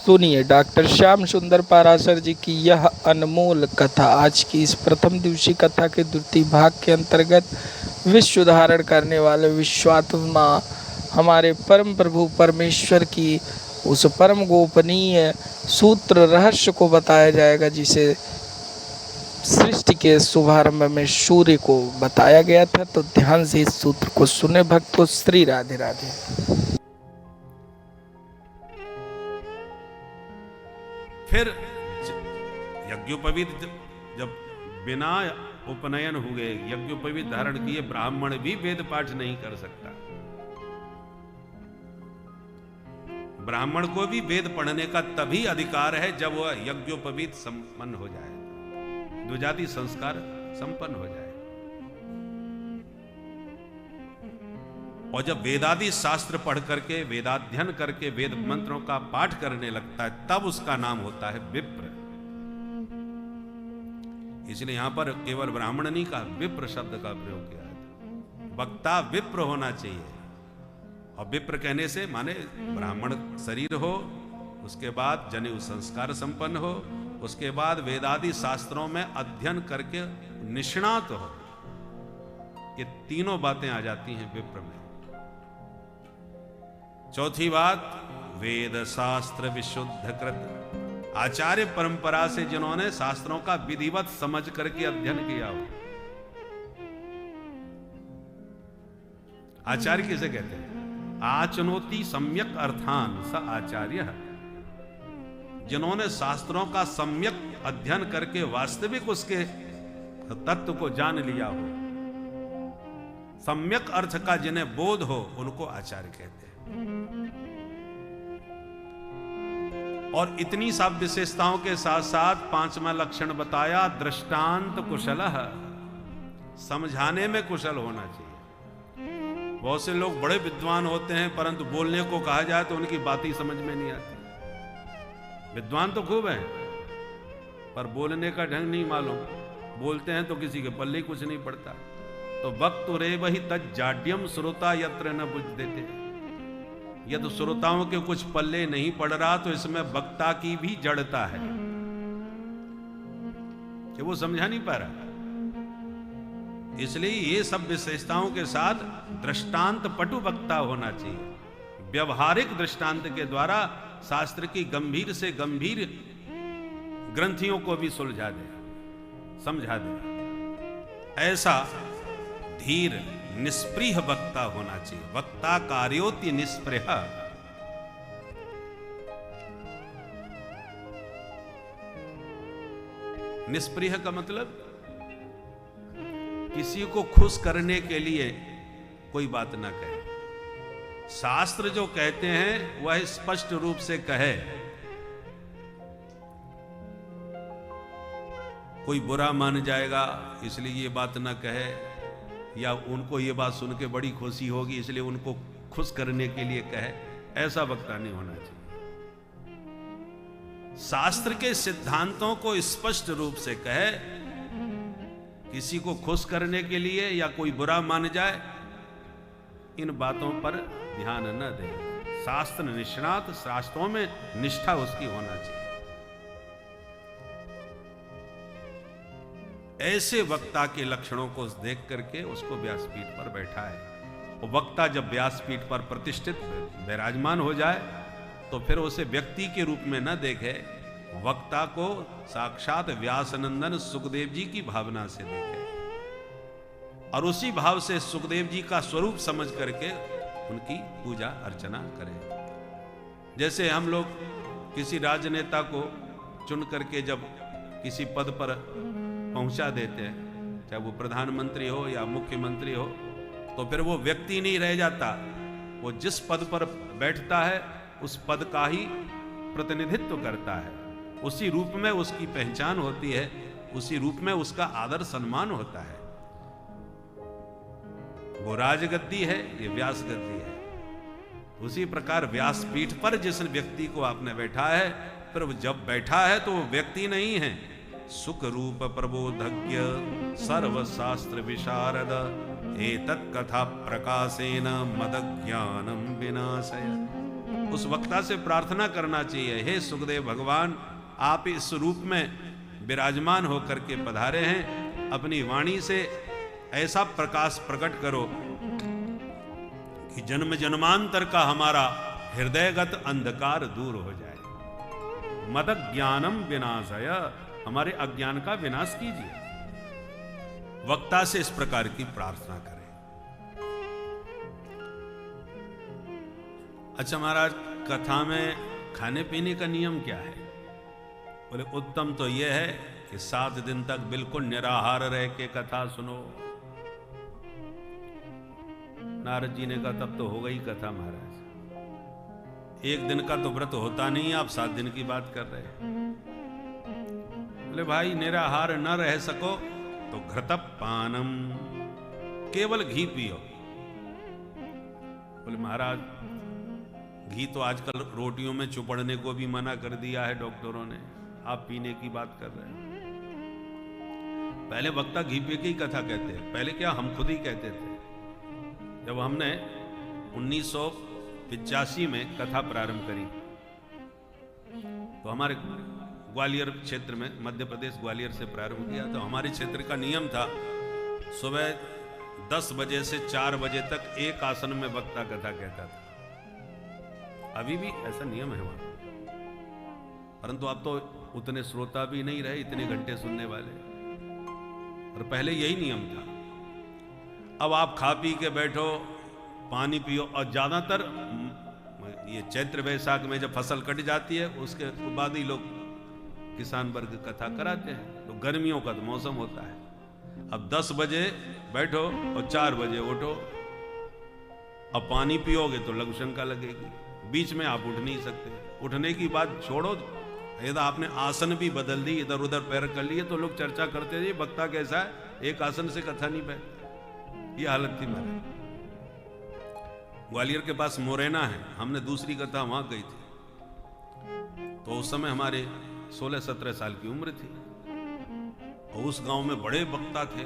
सुनिए डॉक्टर श्याम सुंदर पाराशर जी की यह अनमोल कथा। आज की इस प्रथम दिवसीय कथा के द्वितीय भाग के अंतर्गत विश्व धारण करने वाले विश्वात्मा हमारे परम प्रभु परमेश्वर की उस परम गोपनीय सूत्र रहस्य को बताया जाएगा, जिसे सृष्टि के शुभारंभ में सूर्य को बताया गया था। तो ध्यान से इस सूत्र को सुने भक्तों। श्री राधे राधे। फिर यज्ञोपवीत जब बिना उपनयन हुए यज्ञोपवीत धारण किए ब्राह्मण भी वेद पाठ नहीं कर सकता। ब्राह्मण को भी वेद पढ़ने का तभी अधिकार है जब वह यज्ञोपवीत संपन्न हो जाए, द्विजाति संस्कार संपन्न हो जाए। और जब वेदादि शास्त्र पढ़ करके वेदाध्ययन करके वेद मंत्रों का पाठ करने लगता है, तब उसका नाम होता है विप्र। इसलिए यहां पर केवल ब्राह्मण नहीं कहा, विप्र शब्द का प्रयोग किया है। वक्ता विप्र होना चाहिए। और विप्र कहने से माने ब्राह्मण शरीर हो, उसके बाद जनेऊ संस्कार संपन्न हो, उसके बाद वेदादि शास्त्रों में अध्ययन करके निष्णात हो। ये तीनों बातें आ जाती हैं विप्र में। चौथी बात, वेद शास्त्र विशुद्ध कृत, आचार्य परंपरा से जिन्होंने शास्त्रों का विधिवत समझ करके अध्ययन किया हो। आचार्य किसे कहते हैं? आचनोति सम्यक अर्थान स आचार्य, जिन्होंने शास्त्रों का सम्यक अध्ययन करके वास्तविक उसके तत्व को जान लिया हो, सम्यक अर्थ का जिन्हें बोध हो, उनको आचार्य कहते हैं। और इतनी सब विशेषताओं के साथ साथ पांचवा लक्षण बताया, दृष्टांत कुशलः, समझाने में कुशल होना चाहिए। बहुत से लोग बड़े विद्वान होते हैं, परंतु बोलने को कहा जाए तो उनकी बात ही समझ में नहीं आती। विद्वान तो खूब हैं, पर बोलने का ढंग नहीं मालूम। बोलते हैं तो किसी के पल्ले कुछ नहीं पड़ता। तो वक्त रे वही तज्जाड्यम श्रोता यत्र न बुझ देते। यदि श्रोताओं के कुछ पल्ले नहीं पड़ रहा तो इसमें वक्ता की भी जड़ता है कि वो समझा नहीं पा रहा। इसलिए ये सब विशेषताओं के साथ दृष्टांत पटु वक्ता होना चाहिए। व्यवहारिक दृष्टांत के द्वारा शास्त्र की गंभीर से गंभीर ग्रंथियों को भी सुलझा दे, समझा दे। ऐसा धीर निष्प्रिय वक्ता होना चाहिए। वक्ता कार्योति निष्प्रिय। निष्प्रिय का मतलब किसी को खुश करने के लिए कोई बात ना कहे। शास्त्र जो कहते हैं वह स्पष्ट रूप से कहे। कोई बुरा मान जाएगा इसलिए ये बात ना कहे, या उनको ये बात सुन के बड़ी खुशी होगी इसलिए उनको खुश करने के लिए कहे। ऐसा वक्ता नहीं होना चाहिए। शास्त्र के सिद्धांतों को स्पष्ट रूप से कहे। किसी को खुश करने के लिए या कोई बुरा मान जाए, इन बातों पर ध्यान न दे। शास्त्र निष्णात, शास्त्रों में निष्ठा उसकी होना चाहिए। ऐसे वक्ता के लक्षणों को देख करके उसको व्यासपीठ पर बैठा है। वो वक्ता जब व्यासपीठ पर प्रतिष्ठित विराजमान हो जाए तो फिर उसे व्यक्ति के रूप में न देखे, वक्ता को साक्षात व्यासनंदन सुखदेव जी की भावना से देखे और उसी भाव से सुखदेव जी का स्वरूप समझ करके उनकी पूजा अर्चना करें। जैसे हम लोग किसी राजनेता को चुन करके जब किसी पद पर पहुंचा देते हैं, चाहे वो प्रधानमंत्री हो या मुख्यमंत्री हो, तो फिर वो व्यक्ति नहीं रह जाता। वो जिस पद पर बैठता है उस पद का ही प्रतिनिधित्व करता है। उसी रूप में उसकी पहचान होती है, उसी रूप में उसका आदर सम्मान होता है। वो राजगद्दी है, ये व्यास गद्दी है। उसी प्रकार व्यासपीठ पर जिस व्यक्ति को आपने बैठा है, फिर जब बैठा है तो वो व्यक्ति नहीं है, सुख रूप प्रबोधज्ञ सर्वशास्त्र विशारद एतत् कथा प्रकाशेन मद ज्ञानम विनाशय। उस वक्ता से प्रार्थना करना चाहिए, हे सुखदेव भगवान, आप इस रूप में विराजमान होकर के पधारे हैं, अपनी वाणी से ऐसा प्रकाश प्रकट करो कि जन्म जन्मांतर का हमारा हृदयगत अंधकार दूर हो जाए। मद ज्ञानम विनाशय, हमारे अज्ञान का विनाश कीजिए। वक्ता से इस प्रकार की प्रार्थना करें। अच्छा महाराज, कथा में खाने पीने का नियम क्या है? बोले उत्तम तो यह है कि 7 दिन तक बिल्कुल निराहार रह के कथा सुनो। नारद जी ने कहा तब तो हो गई कथा महाराज, 1 दिन का तो व्रत होता नहीं, आप 7 दिन की बात कर रहे हैं। बोले भाई निराहार न रह सको तो घृतपानम, केवल घी पियो। बोले महाराज घी तो आजकल रोटियों में चुपड़ने को भी मना कर दिया है डॉक्टरों ने, आप पीने की बात कर रहे हैं। पहले वक्ता घी पी के ही कथा कहते हैं, पहले क्या हम खुद ही कहते थे। जब हमने 1985 में कथा प्रारंभ करी तो हमारे ग्वालियर क्षेत्र में, मध्य प्रदेश ग्वालियर से प्रारंभ किया, तो हमारे क्षेत्र का नियम था सुबह 10 बजे से 4 बजे तक एक आसन में वक्ता कथा कहता था। अभी भी ऐसा नियम है वहां, परंतु अब तो उतने श्रोता भी नहीं रहे इतने घंटे सुनने वाले, और पहले यही नियम था। अब आप खा पी के बैठो, पानी पियो, और ज्यादातर ये चैत्र वैशाख में जब फसल कट जाती है उसके बाद ही लोग किसान वर्ग कथा कराते हैं, तो गर्मियों का तो मौसम होता है। अब 10 बजे बैठो और 4 बजे उठो, अब पानी पियोगे तो लघु शंका लगेगी, बीच में आप उठ नहीं सकते। उठने की बात छोड़ो, यदि आपने आसन भी बदल दी, इधर उधर पैर कर लिए, तो लोग चर्चा करते थे वक्ता कैसा है, एक आसन से कथा नहीं बैठ। ये हालत थी हमारी। ग्वालियर के पास मोरेना है, हमने दूसरी कथा वहां गई थी, तो उस समय हमारे 16-17 साल की उम्र थी, और उस गांव में बड़े वक्ता थे,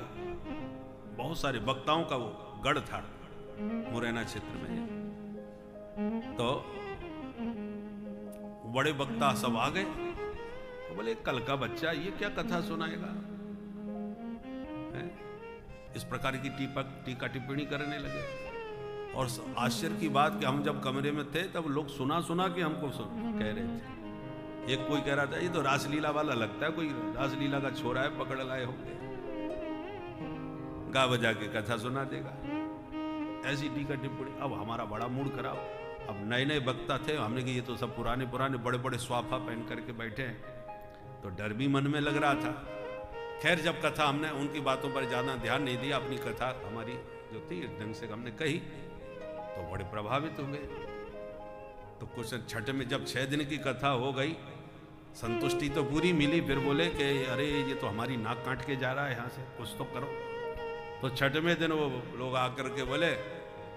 बहुत सारे वक्ताओं का वो गढ़ था मुरैना क्षेत्र में। तो बड़े वक्ता सब आ गए, तो बोले कल का बच्चा ये क्या कथा सुनाएगा, इस प्रकार की टीका टिप्पणी करने लगे। और आश्चर्य की बात कि हम जब कमरे में थे तब लोग सुना सुना के हमको कह रहे थे। एक कोई कह रहा था ये तो रासलीला वाला लगता है, कोई रासलीला का छोरा है, पकड़ लाए होंगे, गा बजा के कथा सुना देगा, ऐसी टीका टिप्पणी। अब हमारा बड़ा मूड खराब, अब नए नए वक्ता थे, हमने कहा ये तो सब पुराने पुराने बड़े बड़े स्वाफा पहन करके बैठे हैं, तो डर भी मन में लग रहा था। खैर जब कथा हमने उनकी बातों पर ज़्यादा ध्यान नहीं दिया, अपनी कथा हमारी जो थी इस ढंग से हमने कही, तो बड़े प्रभावित हो गए। तो कुछ छठ में जब 6 दिन की कथा हो गई, संतुष्टि तो पूरी मिली, फिर बोले कि अरे ये तो हमारी नाक काट के जा रहा है यहाँ से, कुछ तो करो। तो छठवें दिन वो लोग आकर के बोले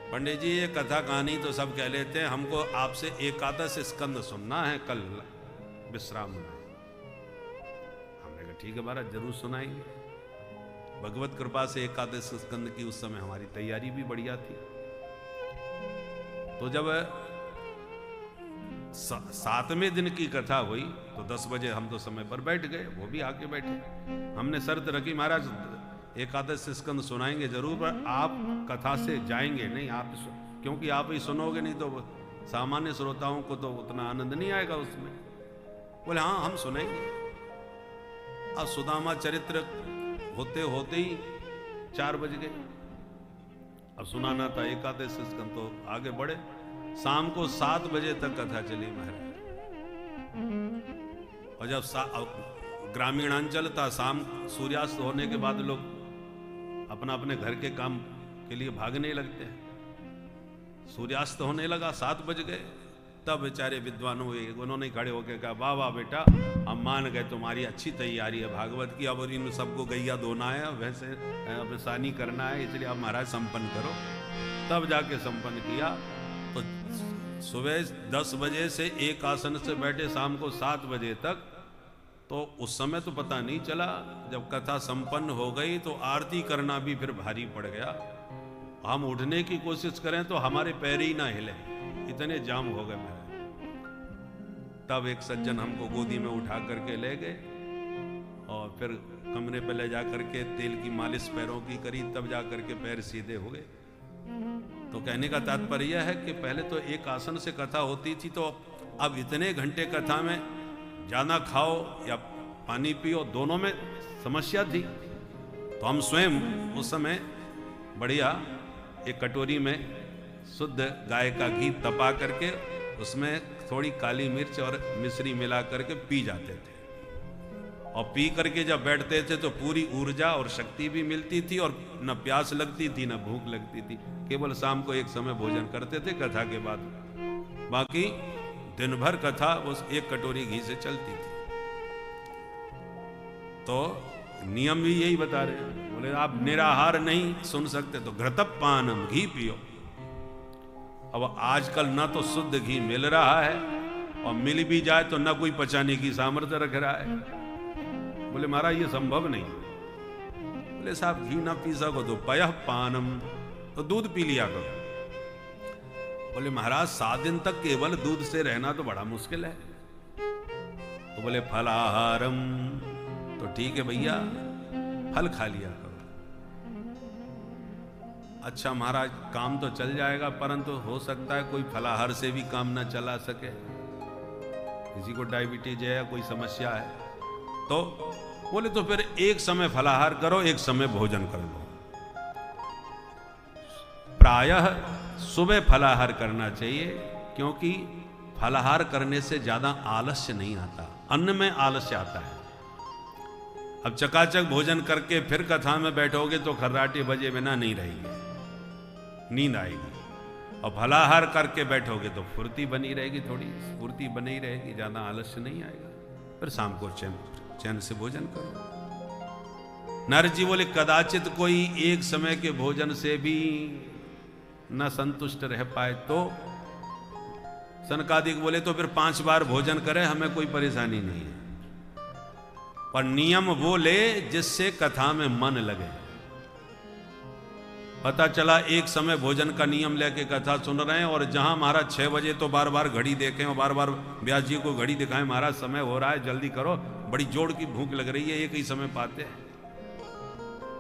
पंडित जी ये कथा कहानी तो सब कह लेते हैं, हमको आपसे एकादश स्कंद सुनना है, कल विश्राम में। हमने कहा ठीक है महाराज जरूर सुनाएंगे। भगवत कृपा से एकादश स्कंद की उस समय हमारी तैयारी भी बढ़िया थी। तो जब 7वें दिन की कथा हुई तो 10 बजे हम तो समय पर बैठ गए, वो भी आके बैठे। हमने शर्त रखी महाराज एकादश स्कंद सुनाएंगे जरूर, पर आप कथा से जाएंगे नहीं, आप क्योंकि आप ही सुनोगे नहीं तो सामान्य श्रोताओं को तो उतना आनंद नहीं आएगा उसमें। बोले हाँ हम सुनेंगे। अब सुदामा चरित्र होते होते ही 4 बज गए, अब सुनाना था एकादश स्कंद, तो आगे बढ़े। शाम को 7 बजे तक कथा चली महाराज। और जब ग्रामीणांचल था, शाम सूर्यास्त होने के बाद लोग अपना अपने घर के काम के लिए भागने लगते हैं। सूर्यास्त होने लगा, 7 बज गए, तब बेचारे विद्वान हुए, उन्होंने खड़े होकर कहा वाह वाह बेटा हम मान गए तुम्हारी अच्छी तैयारी है भागवत की, अब इन सबको गैया धोना है, वैसे अब सानी करना है, इसलिए आप महाराज संपन्न करो। तब जाके संपन्न किया। तो सुबह 10 बजे से एक आसन से बैठे शाम को 7 बजे तक, तो उस समय तो पता नहीं चला। जब कथा संपन्न हो गई तो आरती करना भी फिर भारी पड़ गया। हम उठने की कोशिश करें तो हमारे पैर ही ना हिले, इतने जाम हो गए महाराज। तब एक सज्जन हमको गोदी में उठा करके ले गए और फिर कमरे पे ले जा करके तेल की मालिश पैरों की करी, तब जा करके पैर सीधे हो गए। तो कहने का तात्पर्य है कि पहले तो एक आसन से कथा होती थी, तो अब इतने घंटे कथा में ज़्यादा खाओ या पानी पियो, दोनों में समस्या थी। तो हम स्वयं उस समय बढ़िया एक कटोरी में शुद्ध गाय का घी तपा करके उसमें थोड़ी काली मिर्च और मिश्री मिला करके पी जाते थे, और पी करके जब बैठते थे तो पूरी ऊर्जा और शक्ति भी मिलती थी और न प्यास लगती थी न भूख लगती थी। केवल शाम को एक समय भोजन करते थे कथा के बाद, बाकी दिन भर कथा उस एक कटोरी घी से चलती थी। तो नियम भी यही बता रहे हैं, बोले आप निराहार नहीं सुन सकते तो घृतपानम, घी पियो। अब आजकल ना तो शुद्ध घी मिल रहा है, और मिल भी जाए तो ना कोई पचाने की सामर्थ्य रख रहा है। बोले महाराज ये संभव नहीं। बोले साहब घी ना पी सको तो पयः पानम, तो दूध पी लिया करो। बोले महाराज 7 दिन तक केवल दूध से रहना तो बड़ा मुश्किल है। तो बोले फलाहारम, तो ठीक है भैया फल खा लिया करो। अच्छा महाराज काम तो चल जाएगा, परंतु हो सकता है कोई फलाहार से भी काम ना चला सके, किसी को डायबिटीज है या कोई समस्या है। तो बोले तो फिर एक समय फलाहार करो, एक समय भोजन कर लो। प्रायः सुबह फलाहार करना चाहिए, क्योंकि फलाहार करने से ज्यादा आलस्य नहीं आता, अन्न में आलस्य आता है। अब चकाचक भोजन करके फिर कथा में बैठोगे तो खर्राटे बजे बिना नहीं रहेगी, नींद आएगी। और फलाहार करके बैठोगे तो फुर्ती बनी रहेगी, थोड़ी फुर्ती बनी रहेगी, ज्यादा आलस्य नहीं आएगा। फिर शाम को चैन से भोजन करो। नारद जी बोले कदाचित कोई एक समय के भोजन से भी न संतुष्ट रह पाए तो सनकादिक बोले तो फिर 5 बार भोजन करे, हमें कोई परेशानी नहीं है, पर नियम वो ले जिससे कथा में मन लगे। पता चला एक समय भोजन का नियम लेके कथा सुन रहे हैं, और जहां महाराज 6 बजे तो बार बार घड़ी देखें और बार बार व्यास जी को घड़ी दिखाएं, महाराज समय हो रहा है जल्दी करो, बड़ी जोड़ की भूख लग रही है, एक ही समय पाते हैं।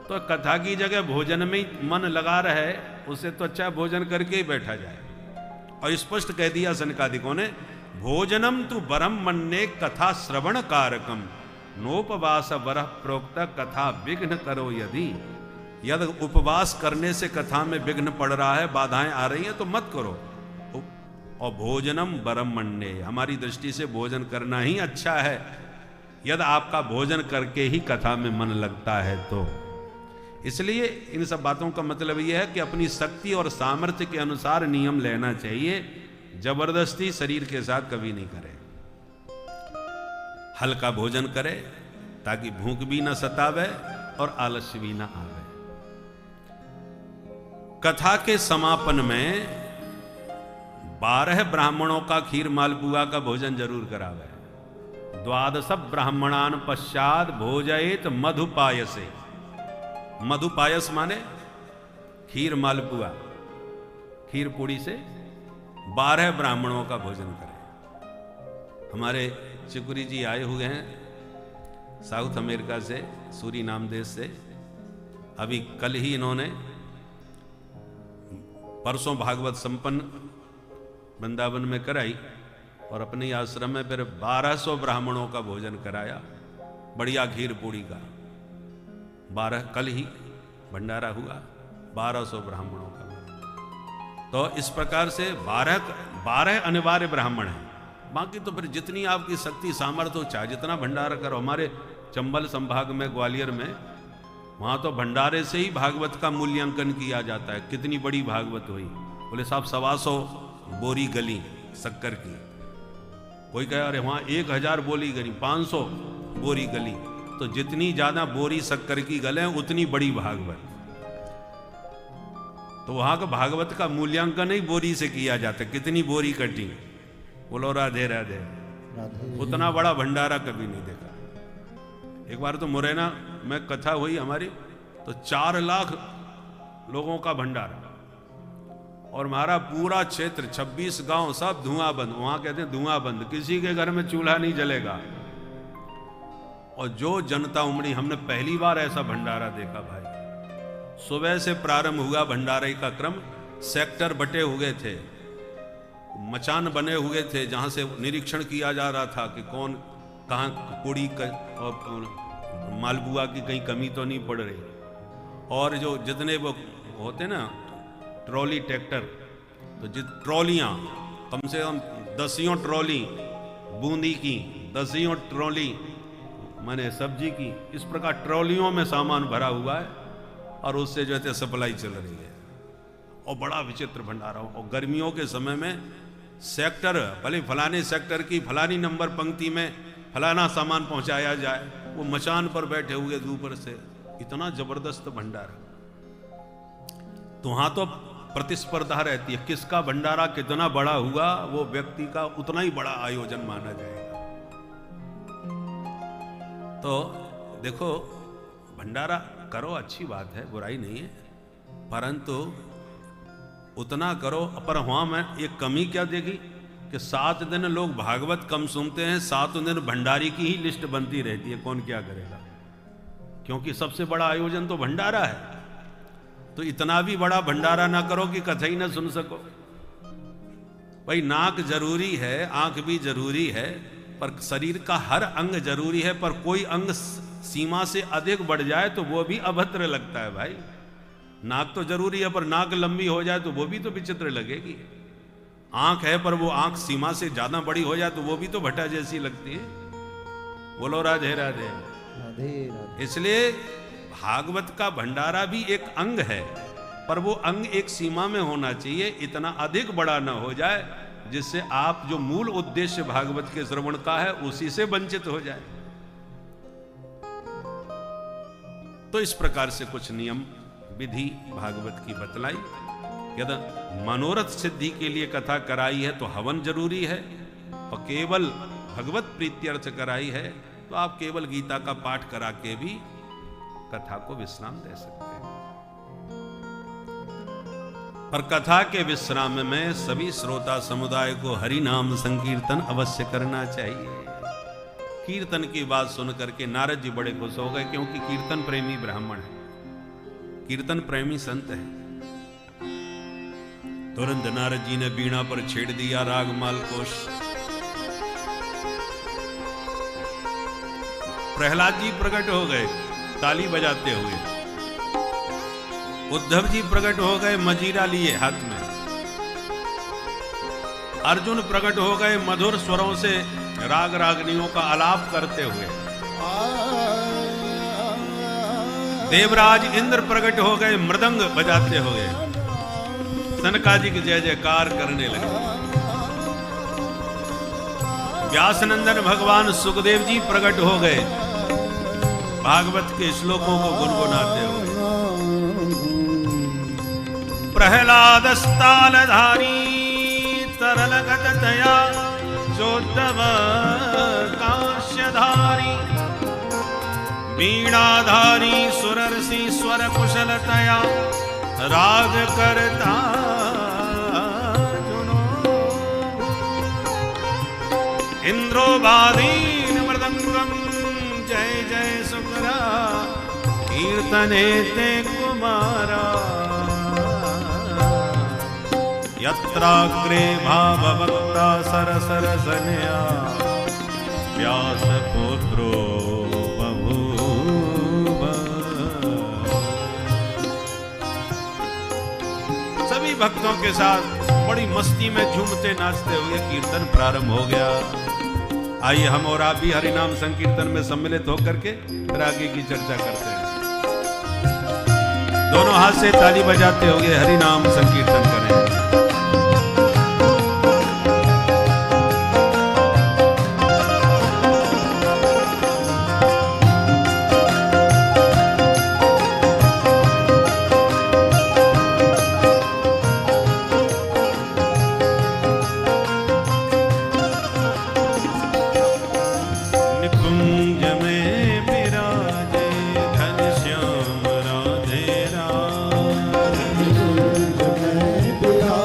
तो कथा की जगह भोजन में ही मन लगा रहे, उससे तो अच्छा भोजन करके ही बैठा जाए। और स्पष्ट कह दिया सनकादिकों ने, भोजनम तु बरम मन्ने कथा श्रवण कारकम, नोपवास वरह प्रोक्त कथा विघ्न करो यदि। यदि उपवास करने से कथा में विघ्न पड़ रहा है, बाधाएं आ रही हैं, तो मत करो। और भोजनम बरम मन्ने, हमारी दृष्टि से भोजन करना ही अच्छा है, यदि आपका भोजन करके ही कथा में मन लगता है तो। इसलिए इन सब बातों का मतलब यह है कि अपनी शक्ति और सामर्थ्य के अनुसार नियम लेना चाहिए, जबरदस्ती शरीर के साथ कभी नहीं करें। हल्का भोजन करे ताकि भूख भी ना सतावे और आलस्य भी ना आवे। कथा के समापन में 12 ब्राह्मणों का खीर मालपुआ का भोजन जरूर करावे। 12 ब्राह्मणान पश्चात भोजयेत मधुपायसे। मधुपायस माने खीर मालपुआ, खीर पूड़ी से 12 ब्राह्मणों का भोजन करें। हमारे चिकुरी जी आए हुए हैं साउथ अमेरिका से, सूरीनाम देश से। अभी कल ही इन्होंने परसों भागवत संपन्न वृंदावन में कराई, और अपने आश्रम में फिर 1200 ब्राह्मणों का भोजन कराया, बढ़िया खीर पूड़ी का। 12 कल ही भंडारा हुआ, 1200 ब्राह्मणों का। तो इस प्रकार से 12 अनिवार्य ब्राह्मण हैं। बाकी तो फिर जितनी आपकी शक्ति सामर्थ्य हो, चाहे जितना भंडारा करो। हमारे चंबल संभाग में, ग्वालियर में, वहां तो भंडारे से ही भागवत का मूल्यांकन किया जाता है, कितनी बड़ी भागवत हुई। बोले साहब 125 बोरी गली शक्कर की। कोई कहे अरे वहां 1000 बोरी गली, 500 बोरी गली। तो जितनी ज्यादा बोरी शक्कर की गले उतनी बड़ी भागवत। तो वहां का भागवत का मूल्यांकन ही बोरी से किया जाता है, कितनी बोरी कटी। बोलो राधे राधे। उतना बड़ा भंडारा कभी नहीं देखा। एक बार तो मुरैना में कथा हुई हमारी, तो 4 लाख लोगों का भंडारा, और हमारा पूरा क्षेत्र 26 गांव सब धुआं बंद, वहां कहते हैं धुआं बंद, किसी के घर में चूल्हा नहीं जलेगा। और जो जनता उमड़ी, हमने पहली बार ऐसा भंडारा देखा भाई। सुबह से प्रारंभ हुआ भंडारे का क्रम, सेक्टर बटे हुए थे, मचान बने हुए थे जहां से निरीक्षण किया जा रहा था कि कौन कहाँ पूड़ी और मालपुआ की कहीं कमी तो नहीं पड़ रही। और जो जितने वो होते ना ट्रॉली ट्रैक्टर, तो ट्रॉलियाँ कम से कम 10 ट्रॉली बूंदी की, 10 ट्रॉली माने सब्जी की, इस प्रकार ट्रॉलियों में सामान भरा हुआ है और उससे जो है सप्लाई चल रही है। और बड़ा विचित्र भंडारा। और गर्मियों के समय में सेक्टर, भले फलाने सेक्टर की फलानी नंबर पंक्ति में फलाना सामान पहुंचाया जाए, वो मचान पर बैठे हुए ऊपर से, इतना जबरदस्त भंडारा। तो वहां तो प्रतिस्पर्धा रहती है, किसका भंडारा कितना बड़ा हुआ, वो व्यक्ति का उतना ही बड़ा आयोजन माना जाएगा। तो देखो, भंडारा करो, अच्छी बात है, बुराई नहीं है, परंतु उतना करो। पर वहां में एक कमी क्या देखी कि 7 दिन लोग भागवत कम सुनते हैं, 7 दिन भंडारी की ही लिस्ट बनती रहती है, कौन क्या करेगा, क्योंकि सबसे बड़ा आयोजन तो भंडारा है। तो इतना भी बड़ा भंडारा ना करो कि कथा ही ना सुन सको। भाई नाक जरूरी है, आंख भी जरूरी है, पर शरीर का हर अंग जरूरी है। पर कोई अंग सीमा से अधिक बढ़ जाए तो वो भी अभद्र लगता है भाई। नाक तो जरूरी है, पर नाक लंबी हो जाए तो वो भी तो विचित्र लगेगी। आंख है, पर वो आंख सीमा से ज्यादा बड़ी हो जाए तो वो भी तो भट्टा जैसी लगती है। बोलो राधे राधे। इसलिए भागवत का भंडारा भी एक अंग है, पर वो अंग एक सीमा में होना चाहिए, इतना अधिक बड़ा ना हो जाए जिससे आप जो मूल उद्देश्य भागवत के श्रवण का है उसी से वंचित हो जाए। तो इस प्रकार से कुछ नियम विधि भागवत की बतलाई। यदि मनोरथ सिद्धि के लिए कथा कराई है तो हवन जरूरी है, और केवल भगवत प्रीत्यर्थ कराई है तो आप केवल गीता का पाठ करा के भी कथा को विश्राम दे सकते हैं। पर कथा के विश्राम में सभी श्रोता समुदाय को हरि नाम संकीर्तन अवश्य करना चाहिए। कीर्तन की बात सुन करके नारद जी बड़े खुश हो गए, क्योंकि कीर्तन प्रेमी ब्राह्मण है, कीर्तन प्रेमी संत है। तुरंत नारद जी ने बीणा पर छेड़ दिया रागमाल कोश। प्रहलाद जी प्रकट हो गए ताली बजाते हुए, उद्धव जी प्रकट हो गए मजीरा लिए हाथ में, अर्जुन प्रकट हो गए मधुर स्वरों से राग रागनियों का आलाप करते हुए, देवराज इंद्र प्रकट हो गए मृदंग बजाते हुए, सनकाजी की जय जयकार करने लगे। व्यासनंदन भगवान सुखदेव जी प्रकट हो गए भागवत के श्लोकों को गुनगुनाते हुए। प्रहलाद स्थालधारी तरलगत दया चोद्धव काश्यधारी, वीणाधारी सुरर्षि स्वर कुशलतया राग करता जुनो, इंद्रोबादीन मृदंगम जय जय सुकरा, कीर्तने ते कुमारा, यत्राग्रे भावभक्ता सरसरसनया, व्यास पुत्रो बभूव। सभी भक्तों के साथ बड़ी मस्ती में झूमते नाचते हुए कीर्तन प्रारंभ हो गया। आइए हम और आप भी हरिनाम संकीर्तन में सम्मिलित होकर के फिर आगे की चर्चा करते हैं। दोनों हाथ से ताली बजाते हुए हरिनाम संकीर्तन करें। बिहार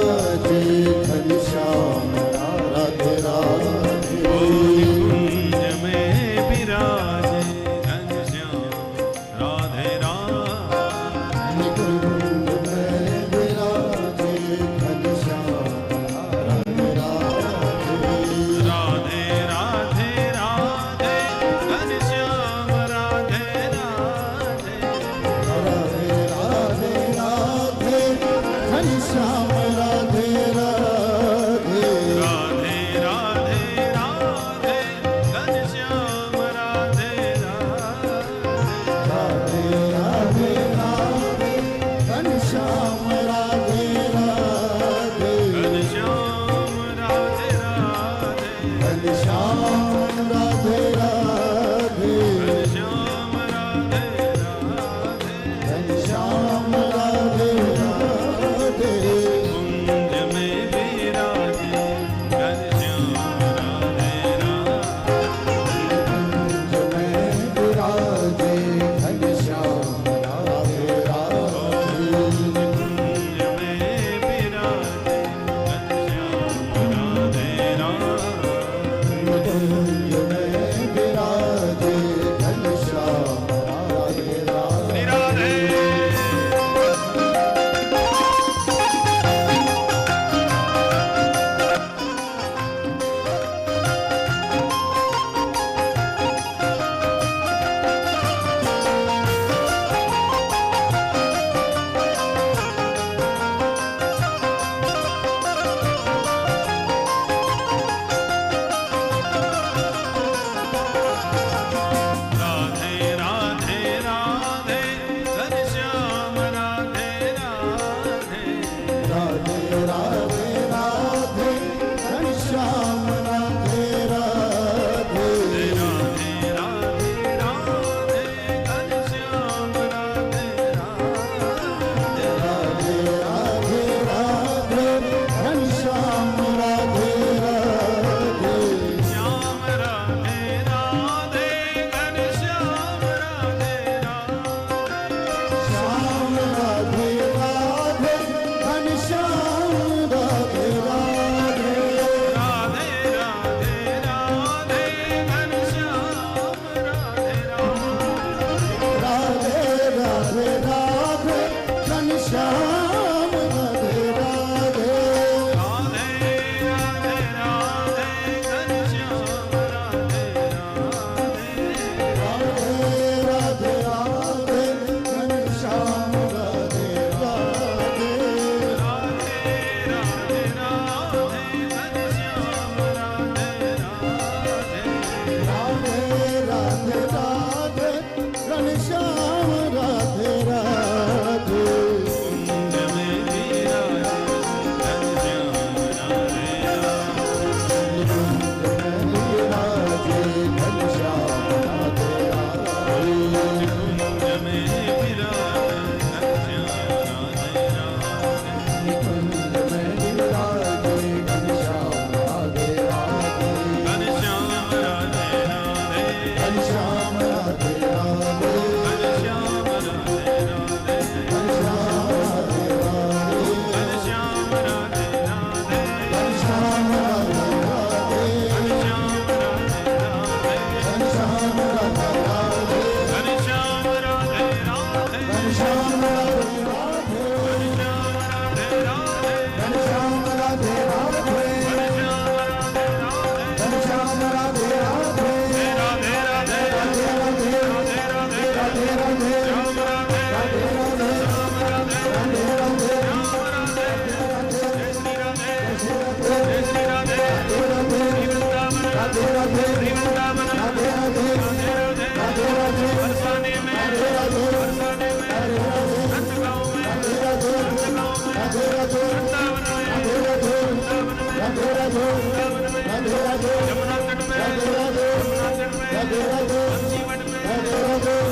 जीवन में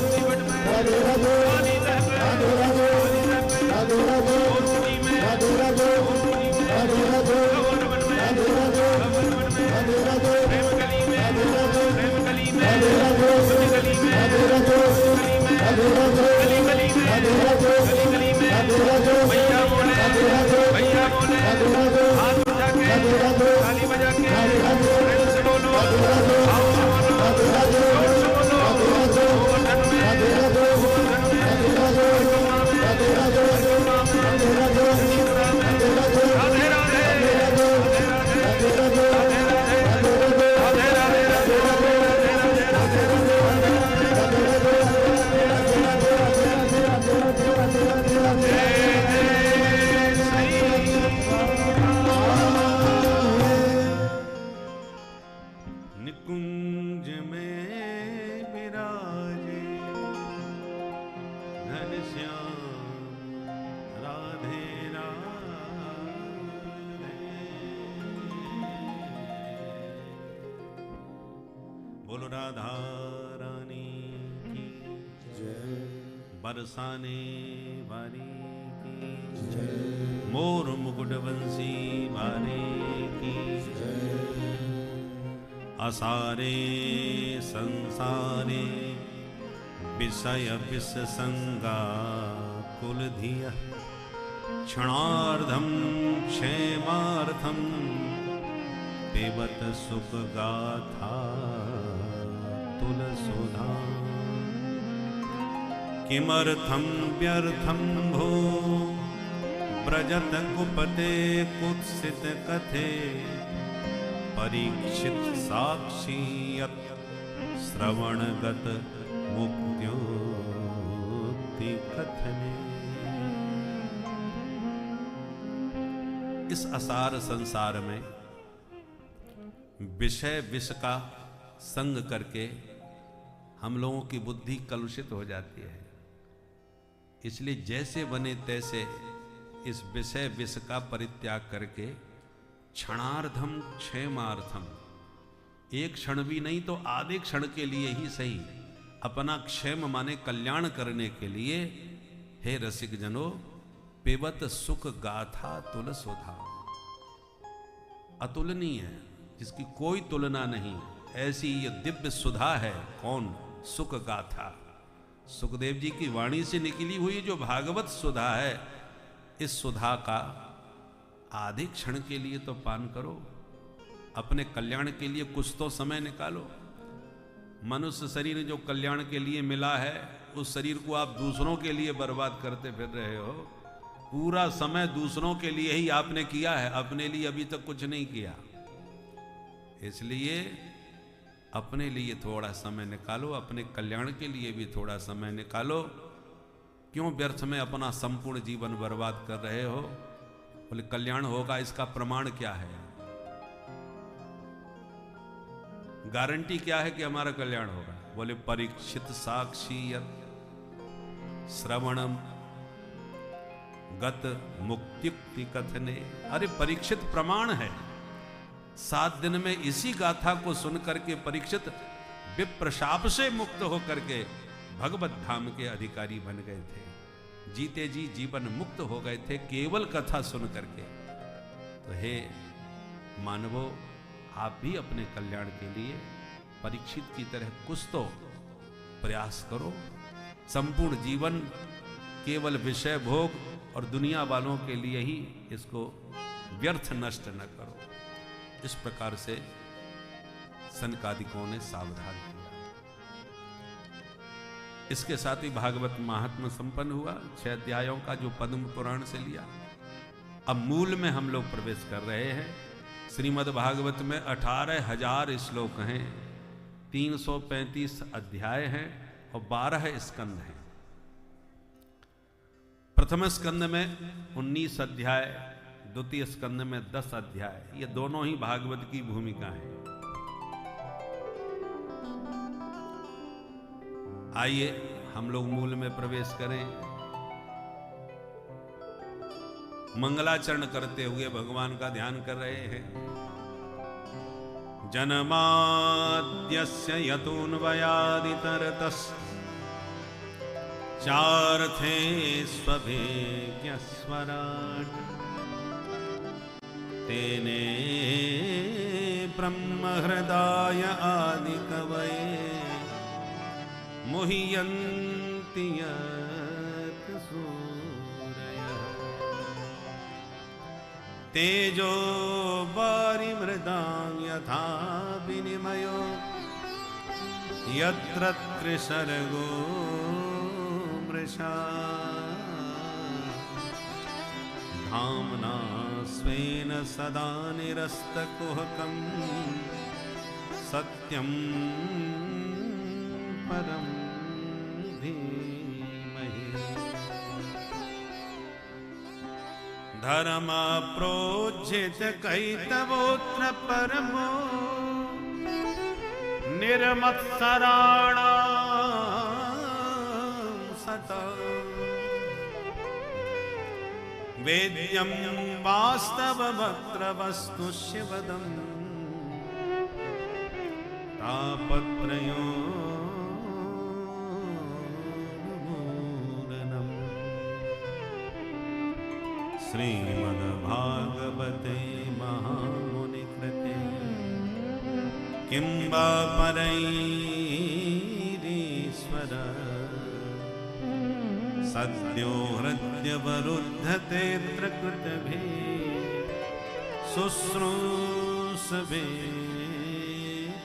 जीवन में पानी दहक पानी दहक ओसनी में ओसनी में गवन में प्रेम गली में प्रेम गली में गली में गली गली में भैया बोले हाथ उठा के ताली बजा के प्रेम से बोलो आओ से बोलो जोर से बोलो गोवर्धन में गोवर्धन में परिक्रमा में परिक्रमा में मथुरा में राधे राधे निकुंज में विराजे घनश्याम राधे राधे। बोलो राधा रानी की जय, बरसाने वाली की जय, मोर मुकुट बंसी वाले की जय, असारे संसारे विषय विष संगा कुल धिया क्षणार्धम क्षेमार्थम पिबत सुख गाथा तुलसुधा किमर्थम व्यर्थम भो व्रजत कुपते कुत्सित कथे परीक्षित साक्षी श्रवणगत मुक्त्योक्ति कथने। इस असार संसार में विषय विष का संग करके हम लोगों की बुद्धि कलुषित हो जाती है। इसलिए जैसे बने तैसे इस विषय विष का परित्याग करके क्षणार्धम क्षेमार्थम, एक क्षण भी नहीं तो आधे क्षण के लिए ही सही अपना क्षेम माने कल्याण करने के लिए, हे रसिक जनों, पिबत सुख गाथा तुलसुधा, अतुलनीय है, जिसकी कोई तुलना नहीं, ऐसी ये दिव्य सुधा है। कौन? सुख गाथा, सुखदेव जी की वाणी से निकली हुई जो भागवत सुधा है, इस सुधा का आधे क्षण के लिए तो पान करो, अपने कल्याण के लिए कुछ तो समय निकालो। मनुष्य शरीर जो कल्याण के लिए मिला है, उस शरीर को आप दूसरों के लिए बर्बाद करते फिर रहे हो। पूरा समय दूसरों के लिए ही आपने किया है, अपने लिए अभी तक कुछ नहीं किया। इसलिए अपने लिए थोड़ा समय निकालो, अपने कल्याण के लिए भी थोड़ा समय निकालो। क्यों व्यर्थ में अपना संपूर्ण जीवन बर्बाद कर रहे हो? बोले कल्याण होगा, इसका प्रमाण क्या है? गारंटी क्या है कि हमारा कल्याण होगा? बोले परीक्षित साक्षी श्रवणम गत मुक्त्युक्ति कथने। अरे परीक्षित प्रमाण है। 7 दिन में इसी गाथा को सुनकर के परीक्षित विप्रशाप से मुक्त होकर के भगवत धाम के अधिकारी बन गए थे। जीते जी जीवन मुक्त हो गए थे केवल कथा सुन करके। तो हे मानवो, आप भी अपने कल्याण के लिए परीक्षित की तरह कुछ तो प्रयास करो। संपूर्ण जीवन केवल विषय भोग और दुनिया वालों के लिए ही इसको व्यर्थ नष्ट न करो। इस प्रकार से सनकादिकों ने सावधान किया। इसके साथ ही भागवत महात्म्य संपन्न हुआ। 6 अध्यायों का जो पद्म पुराण से लिया। अब मूल में हम लोग प्रवेश कर रहे हैं। श्रीमद् भागवत में 18,000 श्लोक हैं, 335 अध्याय हैं और 12 स्कंद हैं। प्रथम स्कंद में 19 अध्याय, द्वितीय स्कंद में 10 अध्याय। ये दोनों ही भागवत की भूमिका है। आइए हम लोग मूल में प्रवेश करें। मंगलाचरण करते हुए भगवान का ध्यान कर रहे हैं। जन्माद्यस्य यतोऽन्वयादितरतस् चार्थे स्वभिज्ञस्वराट् तेने ब्रह्महृदाय आदिकवये मुह्यन्ति यत् सूरयः तेजो वारिमृदां यथा विनिमयो यत्र त्रिसर्गो मृषा धाम्ना स्वेन सदा निरस्तकुहकं सत्यं परं धीमहि धर्मा प्रोज्झित कैतवोऽत्र परमो निर्मत्सराणां सता वेद्यं वास्तवमत्र वस्तु शिवदम् तापत्रयोन्मूलनम् श्रीमद्भागवते महामुनिकृते किं वा परैरीश्वर सद्यो हृद्यवरुद्धते कृतभिः शुश्रूषवे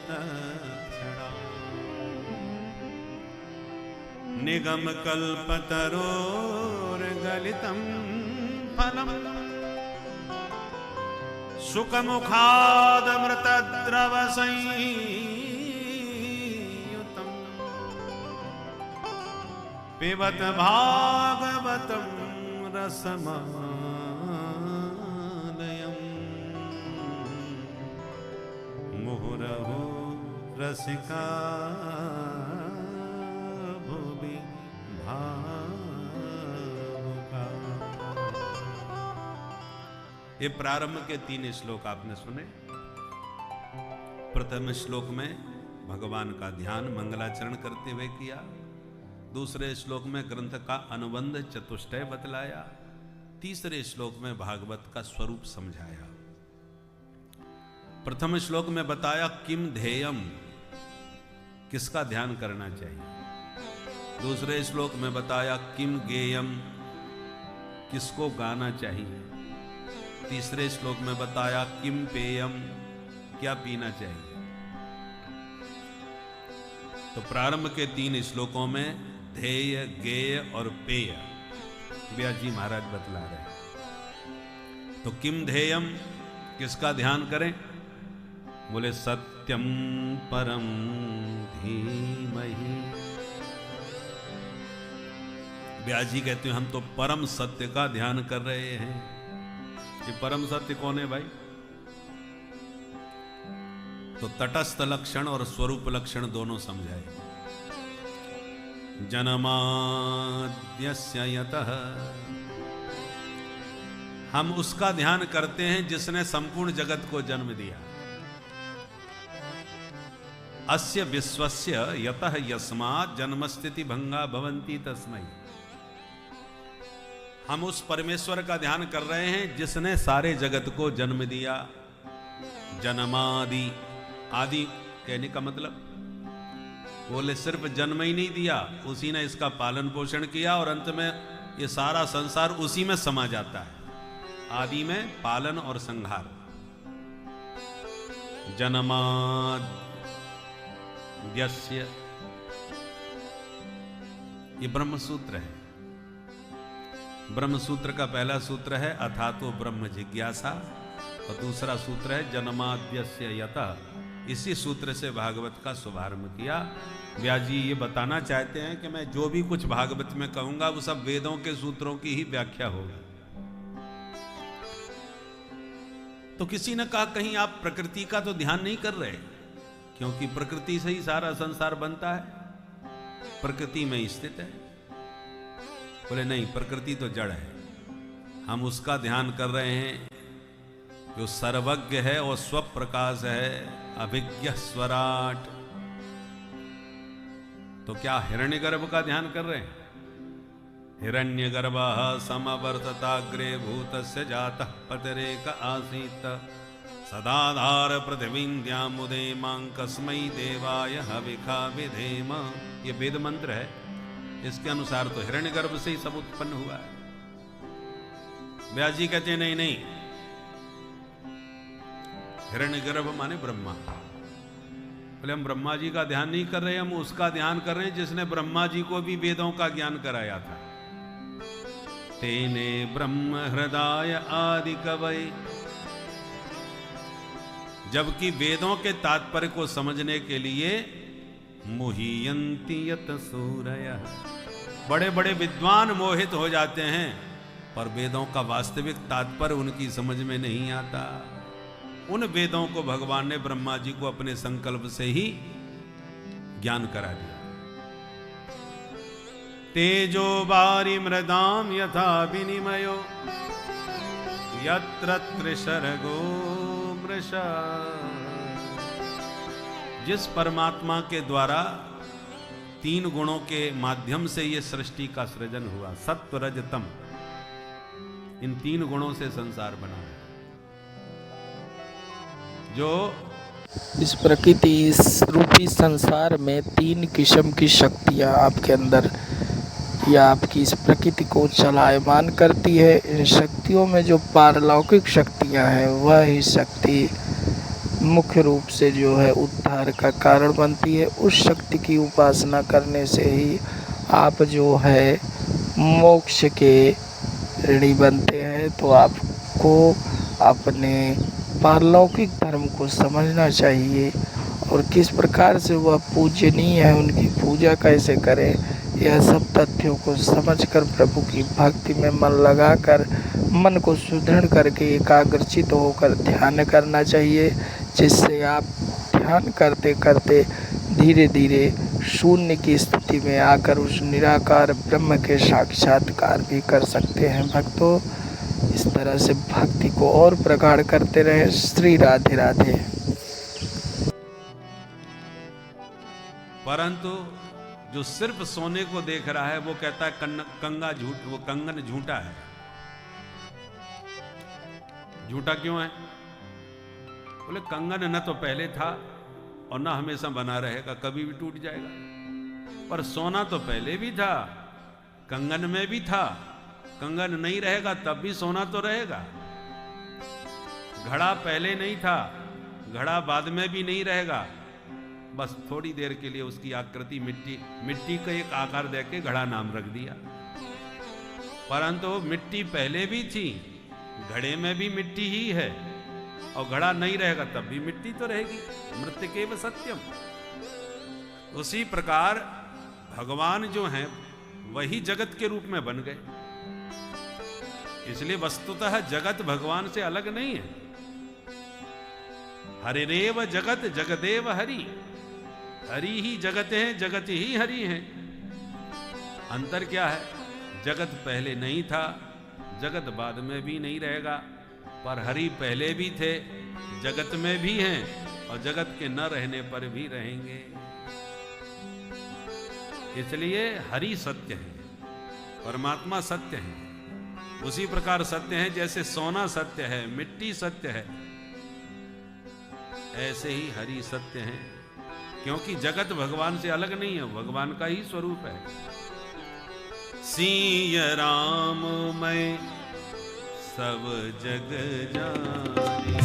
तत्क्षणा निगमकल्पतरोर्गलितं फलम् सुखमुखादमृतद्रवसंयुतम् पिबत भागवतं रसमालयम् मुहुरहो रसिका भुवि भावुका। ये प्रारंभ के 3 श्लोक आपने सुने। प्रथम श्लोक में भगवान का ध्यान मंगलाचरण करते हुए किया। दूसरे श्लोक में ग्रंथ का अनुबंध चतुष्टय बतलाया। तीसरे श्लोक में भागवत का स्वरूप समझाया। प्रथम श्लोक में बताया किम ध्येयम, किसका ध्यान करना चाहिए। दूसरे श्लोक में बताया किम गेयम, किसको गाना चाहिए। तीसरे श्लोक में बताया किम पेयम, क्या पीना चाहिए। तो प्रारंभ के 3 श्लोकों में ध्येय, गेय और पेय व्यास जी महाराज बतला रहे। तो किम ध्येयम, किसका ध्यान करें। बोले सत्यम परम धीमहि। व्यास जी कहते हैं हम तो परम सत्य का ध्यान कर रहे हैं। ये परम सत्य कौन है भाई। तो तटस्थ लक्षण और स्वरूप लक्षण दोनों समझाए। जन्माद्यस्य यतः, हम उसका ध्यान करते हैं जिसने संपूर्ण जगत को जन्म दिया। अस्य विश्वस्य यतः यस्मात् जन्मस्थिति भंगा भवन्ति तस्मै। हम उस परमेश्वर का ध्यान कर रहे हैं जिसने सारे जगत को जन्म दिया। जन्मादि, आदि कहने का मतलब बोले सिर्फ जन्म ही नहीं दिया, उसी ने इसका पालन पोषण किया और अंत में ये सारा संसार उसी में समा जाता है। आदि में पालन और संहार। जन्माद्यस्य, ये ब्रह्म सूत्र है। ब्रह्म सूत्र का पहला सूत्र है अथातो ब्रह्म जिज्ञासा और दूसरा सूत्र है जन्माद्यस्य यतः। इसी सूत्र से भागवत का शुभारंभ किया। व्यास जी ये बताना चाहते हैं कि मैं जो भी कुछ भागवत में कहूंगा वो सब वेदों के सूत्रों की ही व्याख्या होगी। तो किसी ने कहा कहीं आप प्रकृति का तो ध्यान नहीं कर रहे, क्योंकि प्रकृति से ही सारा संसार बनता है, प्रकृति में स्थित है। बोले नहीं, प्रकृति तो जड़ है, हम उसका ध्यान कर रहे हैं जो सर्वज्ञ है वो स्वप्रकाश है, अभिज्ञ स्वराट। तो क्या हिरण्यगर्भ का ध्यान कर रहे हैं? हिरण्यगर्भः समवर्तताग्रे भूतस्य जातः पतिरेक आसीत् सदाधार पृथिवीन्द्यामुदे मां कस्मै देवाय हविखा विधेम। ये वेद मंत्र है, इसके अनुसार तो हिरण्यगर्भ से ही सब उत्पन्न हुआ है। व्यास जी कहते हैं नहीं नहीं, हिरण्यगर्भ माने ब्रह्मा। बोले हम ब्रह्मा जी का ध्यान नहीं कर रहे, हम उसका ध्यान कर रहे हैं जिसने ब्रह्मा जी को भी वेदों का ज्ञान कराया था। तेने ब्रह्म हृदय आदि कवै, जबकि वेदों के तात्पर्य को समझने के लिए मुह्यन्ति यत सूरयः, बड़े बड़े विद्वान मोहित हो जाते हैं, पर वेदों का वास्तविक तात्पर्य उनकी समझ में नहीं आता। उन वेदों को भगवान ने ब्रह्मा जी को अपने संकल्प से ही ज्ञान करा दिया। तेजो वारि मृदाम यथा विनिमयो यत्र त्रिशर्गो मृषा, जिस परमात्मा के द्वारा 3 गुणों के माध्यम से ये सृष्टि का सृजन हुआ, सत्व रज तम, इन 3 गुणों से संसार बना है। जो इस प्रकृति, इस रूपी संसार में 3 किस्म की शक्तियाँ आपके अंदर या आपकी इस प्रकृति को चलायमान करती है। इन शक्तियों में जो पारलौकिक शक्तियाँ हैं, वह ही शक्ति मुख्य रूप से जो है उद्धार का कारण बनती है। उस शक्ति की उपासना करने से ही आप जो है मोक्ष के ऋणी बनते हैं। तो आपको अपने पारलौकिक धर्म को समझना चाहिए और किस प्रकार से वह पूजनीय है, उनकी पूजा कैसे करें, यह सब तथ्यों को समझकर प्रभु की भक्ति में मन लगाकर, मन को सुदृढ़ करके एकाग्रचित होकर ध्यान करना चाहिए, जिससे आप ध्यान करते करते धीरे धीरे शून्य की स्थिति में आकर उस निराकार ब्रह्म के साक्षात्कार भी कर सकते हैं। भक्तों, इस तरह से भक्ति को और प्रगाढ़ करते रहे। श्री राधे राधे। परंतु जो सिर्फ सोने को देख रहा है वो कहता है वो कंगन झूठा है। झूठा क्यों है? बोले कंगन न तो पहले था और न हमेशा बना रहेगा, कभी भी टूट जाएगा। पर सोना तो पहले भी था, कंगन में भी था। कंगन नहीं रहेगा तब भी सोना तो रहेगा। घड़ा पहले नहीं था, घड़ा बाद में भी नहीं रहेगा, बस थोड़ी देर के लिए उसकी आकृति मिट्टी का एक आकार देके घड़ा नाम रख दिया। परंतु मिट्टी पहले भी थी, घड़े में भी मिट्टी ही है, और घड़ा नहीं रहेगा तब भी मिट्टी तो रहेगी। मृत्तिकेव सत्यम। उसी प्रकार भगवान जो हैं वही जगत के रूप में बन गए। इसलिए वस्तुतः जगत भगवान से अलग नहीं है। हरिरेव जगत जगदेव हरि, हरि ही जगत है, जगत ही हरि है। अंतर क्या है? जगत पहले नहीं था, जगत बाद में भी नहीं रहेगा, पर हरि पहले भी थे, जगत में भी हैं, और जगत के न रहने पर भी रहेंगे। इसलिए हरि सत्य है, परमात्मा सत्य है। उसी प्रकार सत्य है, जैसे सोना सत्य है, मिट्टी सत्य है, ऐसे ही हरि सत्य है। क्योंकि जगत भगवान से अलग नहीं है, भगवान का ही स्वरूप है। सिय राम मैं सब जग जानी,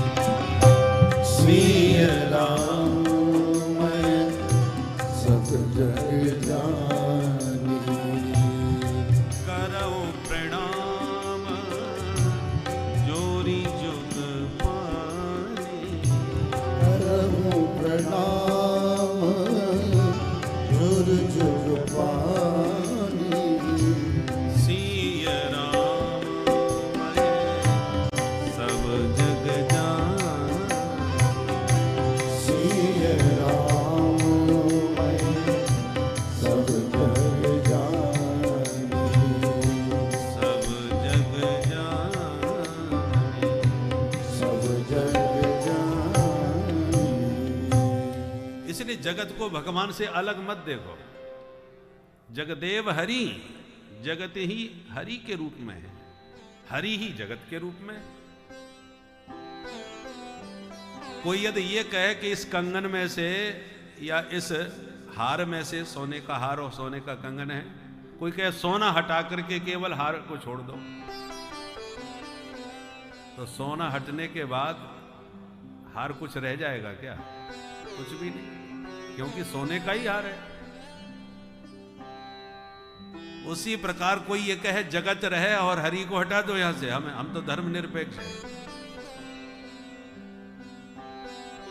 सिय राम मैं सब जग जानी, करऊं प्रणाम जोरी जुग पानी, करऊं प्रणाम जुग जुग पानी, सिय राम मैं सब जग जानी, सिय राम मैं सब जग जगत को भगवान से अलग मत देखो। जगदेव हरि, जगत ही हरि के रूप में है, हरि ही जगत के रूप में। कोई यदि ये कहे कि इस कंगन में से या इस हार में से सोने का हार और सोने का कंगन है, कोई कहे सोना हटा करके केवल हार को छोड़ दो, तो सोना हटने के बाद हार कुछ रह जाएगा क्या? कुछ भी नहीं, क्योंकि सोने का ही हार है। उसी प्रकार कोई ये कहे जगत रहे और हरि को हटा दो यहां से, हम तो धर्मनिरपेक्ष हैं,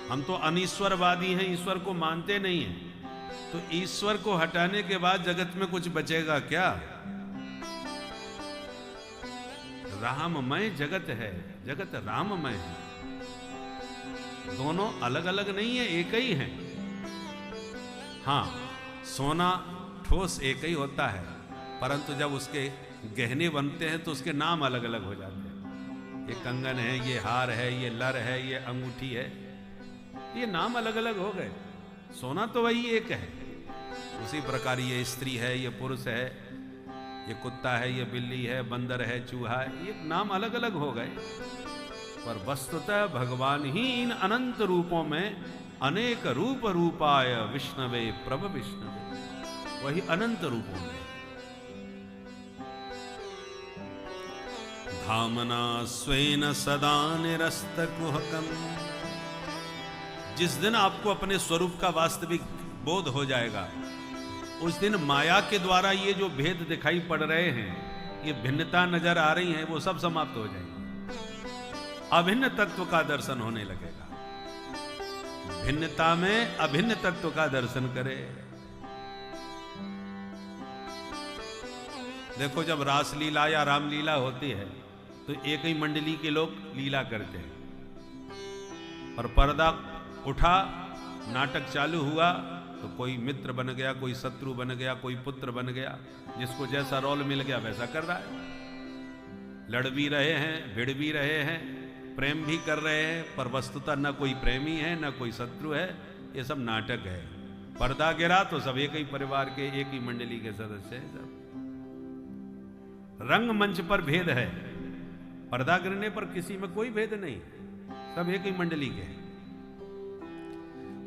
हम तो अनीश्वरवादी हैं, ईश्वर को मानते नहीं हैं। तो ईश्वर को हटाने के बाद जगत में कुछ बचेगा क्या? राममय जगत है, जगत राममय है। दोनों अलग अलग नहीं है, एक ही है। हां, सोना ठोस एक ही होता है, परंतु जब उसके गहने बनते हैं तो उसके नाम अलग अलग हो जाते हैं। ये कंगन है, ये हार है, ये लर है, ये अंगूठी है, ये नाम अलग अलग हो गए। सोना तो वही एक है। उसी प्रकार ये स्त्री है, ये पुरुष है, ये कुत्ता है, ये बिल्ली है, बंदर है, चूहा है, ये नाम अलग अलग हो गए, पर वस्तुतः भगवान ही इन अनंत रूपों में अनेक रूप रूपाय विष्णवे प्रभ विष्णवे, वही अनंत रूपों में। धामना स्वेन सदा निरस्त कुहकम। जिस दिन आपको अपने स्वरूप का वास्तविक बोध हो जाएगा, उस दिन माया के द्वारा ये जो भेद दिखाई पड़ रहे हैं, ये भिन्नता नजर आ रही है, वो सब समाप्त हो जाएंगे। अभिन्न तत्व का दर्शन होने लगेगा। भिन्नता में अभिन्न तत्व का दर्शन करे। देखो, जब रासलीला या रामलीला होती है तो एक ही मंडली के लोग लीला करते हैं, और पर्दा उठा, नाटक चालू हुआ तो कोई मित्र बन गया, कोई शत्रु बन गया, कोई पुत्र बन गया, जिसको जैसा रोल मिल गया वैसा कर रहा है। लड़ भी रहे हैं, भिड़ भी रहे हैं, प्रेम भी कर रहे हैं, पर वस्तुतः न कोई प्रेमी है न कोई शत्रु है, ये सब नाटक है। पर्दा गिरा तो सब एक ही परिवार के, एक ही मंडली के सदस्य हैं। सब रंगमंच पर भेद है, पर्दा गिरने पर किसी में कोई भेद नहीं, सब एक ही मंडली के हैं।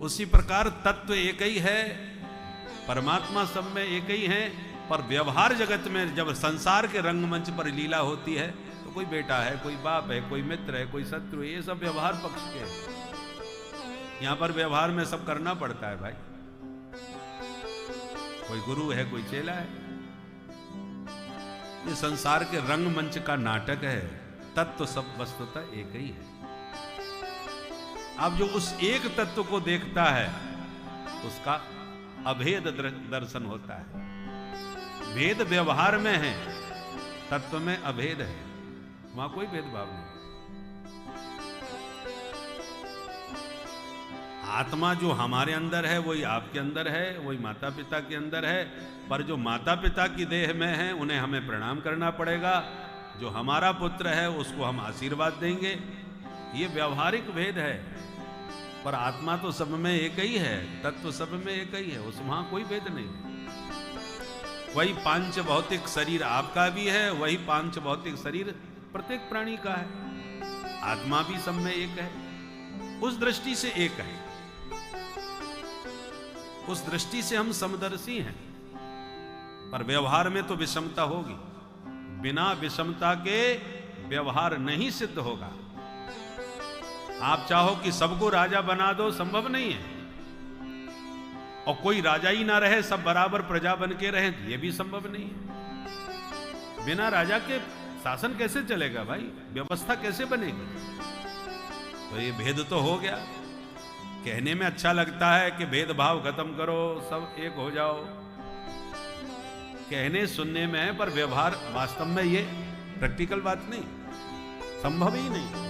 उसी प्रकार तत्व एक ही है, परमात्मा सब में एक ही है, पर व्यवहार जगत में जब संसार के रंगमंच पर लीला होती है तो कोई बेटा है, कोई बाप है, कोई मित्र है, कोई शत्रु है, ये सब व्यवहार पक्ष के हैं। यहां पर व्यवहार में सब करना पड़ता है भाई। कोई गुरु है, कोई चेला है। ये संसार के रंगमंच का नाटक है। तत्व सब वस्तुतः एक ही है। अब जो उस एक तत्व को देखता है उसका अभेद दर्शन होता है। भेद व्यवहार में है, तत्व में अभेद है, वहां कोई भेदभाव नहीं। आत्मा जो हमारे अंदर है वही आपके अंदर है, वही माता पिता के अंदर है, पर जो माता पिता की देह में है उन्हें हमें प्रणाम करना पड़ेगा। जो हमारा पुत्र है उसको हम आशीर्वाद देंगे। ये व्यवहारिक भेद है, पर आत्मा तो सब में एक ही है, तत्व सब में एक ही है, उस वहां कोई भेद नहीं है। वही पांच भौतिक शरीर आपका भी है, वही पांच भौतिक शरीर प्रत्येक प्राणी का है। आत्मा भी सब में एक है, उस दृष्टि से एक है। उस दृष्टि से हम समदर्शी हैं, पर व्यवहार में तो विषमता होगी। बिना विषमता के व्यवहार नहीं सिद्ध होगा। आप चाहो कि सबको राजा बना दो, संभव नहीं है। और कोई राजा ही ना रहे, सब बराबर प्रजा बन के रहे, ये भी संभव नहीं है। बिना राजा के शासन कैसे चलेगा भाई? व्यवस्था कैसे बनेगी? तो ये भेद तो हो गया। कहने में अच्छा लगता है कि भेदभाव खत्म करो, सब एक हो जाओ, कहने सुनने में है, पर व्यवहार वास्तव में ये प्रैक्टिकल बात नहीं, संभव ही नहीं।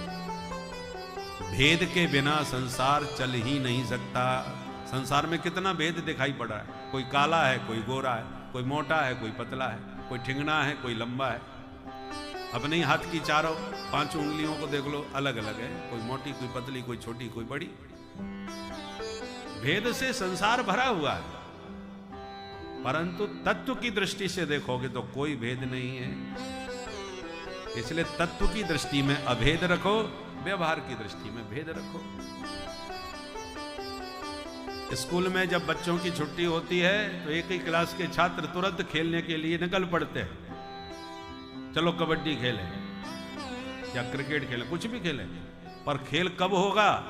भेद के बिना संसार चल ही नहीं सकता। संसार में कितना भेद दिखाई पड़ रहा है। कोई काला है, कोई गोरा है, कोई मोटा है, कोई पतला है, कोई ठिंगना है, कोई लंबा है। अपने ही हाथ की चारों पांचों उंगलियों को देख लो, अलग अलग है। कोई मोटी, कोई पतली, कोई छोटी, कोई बड़ी। भेद से संसार भरा हुआ है, परंतु तत्व की दृष्टि से देखोगे तो कोई भेद नहीं है। इसलिए तत्व की दृष्टि में अभेद रखो, व्यवहार की दृष्टि में भेद रखो। स्कूल में जब बच्चों की छुट्टी होती है तो एक ही क्लास के छात्र तुरंत खेलने के लिए निकल पड़ते हैं। चलो कबड्डी खेलें या क्रिकेट खेलें, कुछ भी खेलें, पर खेल कब होगा?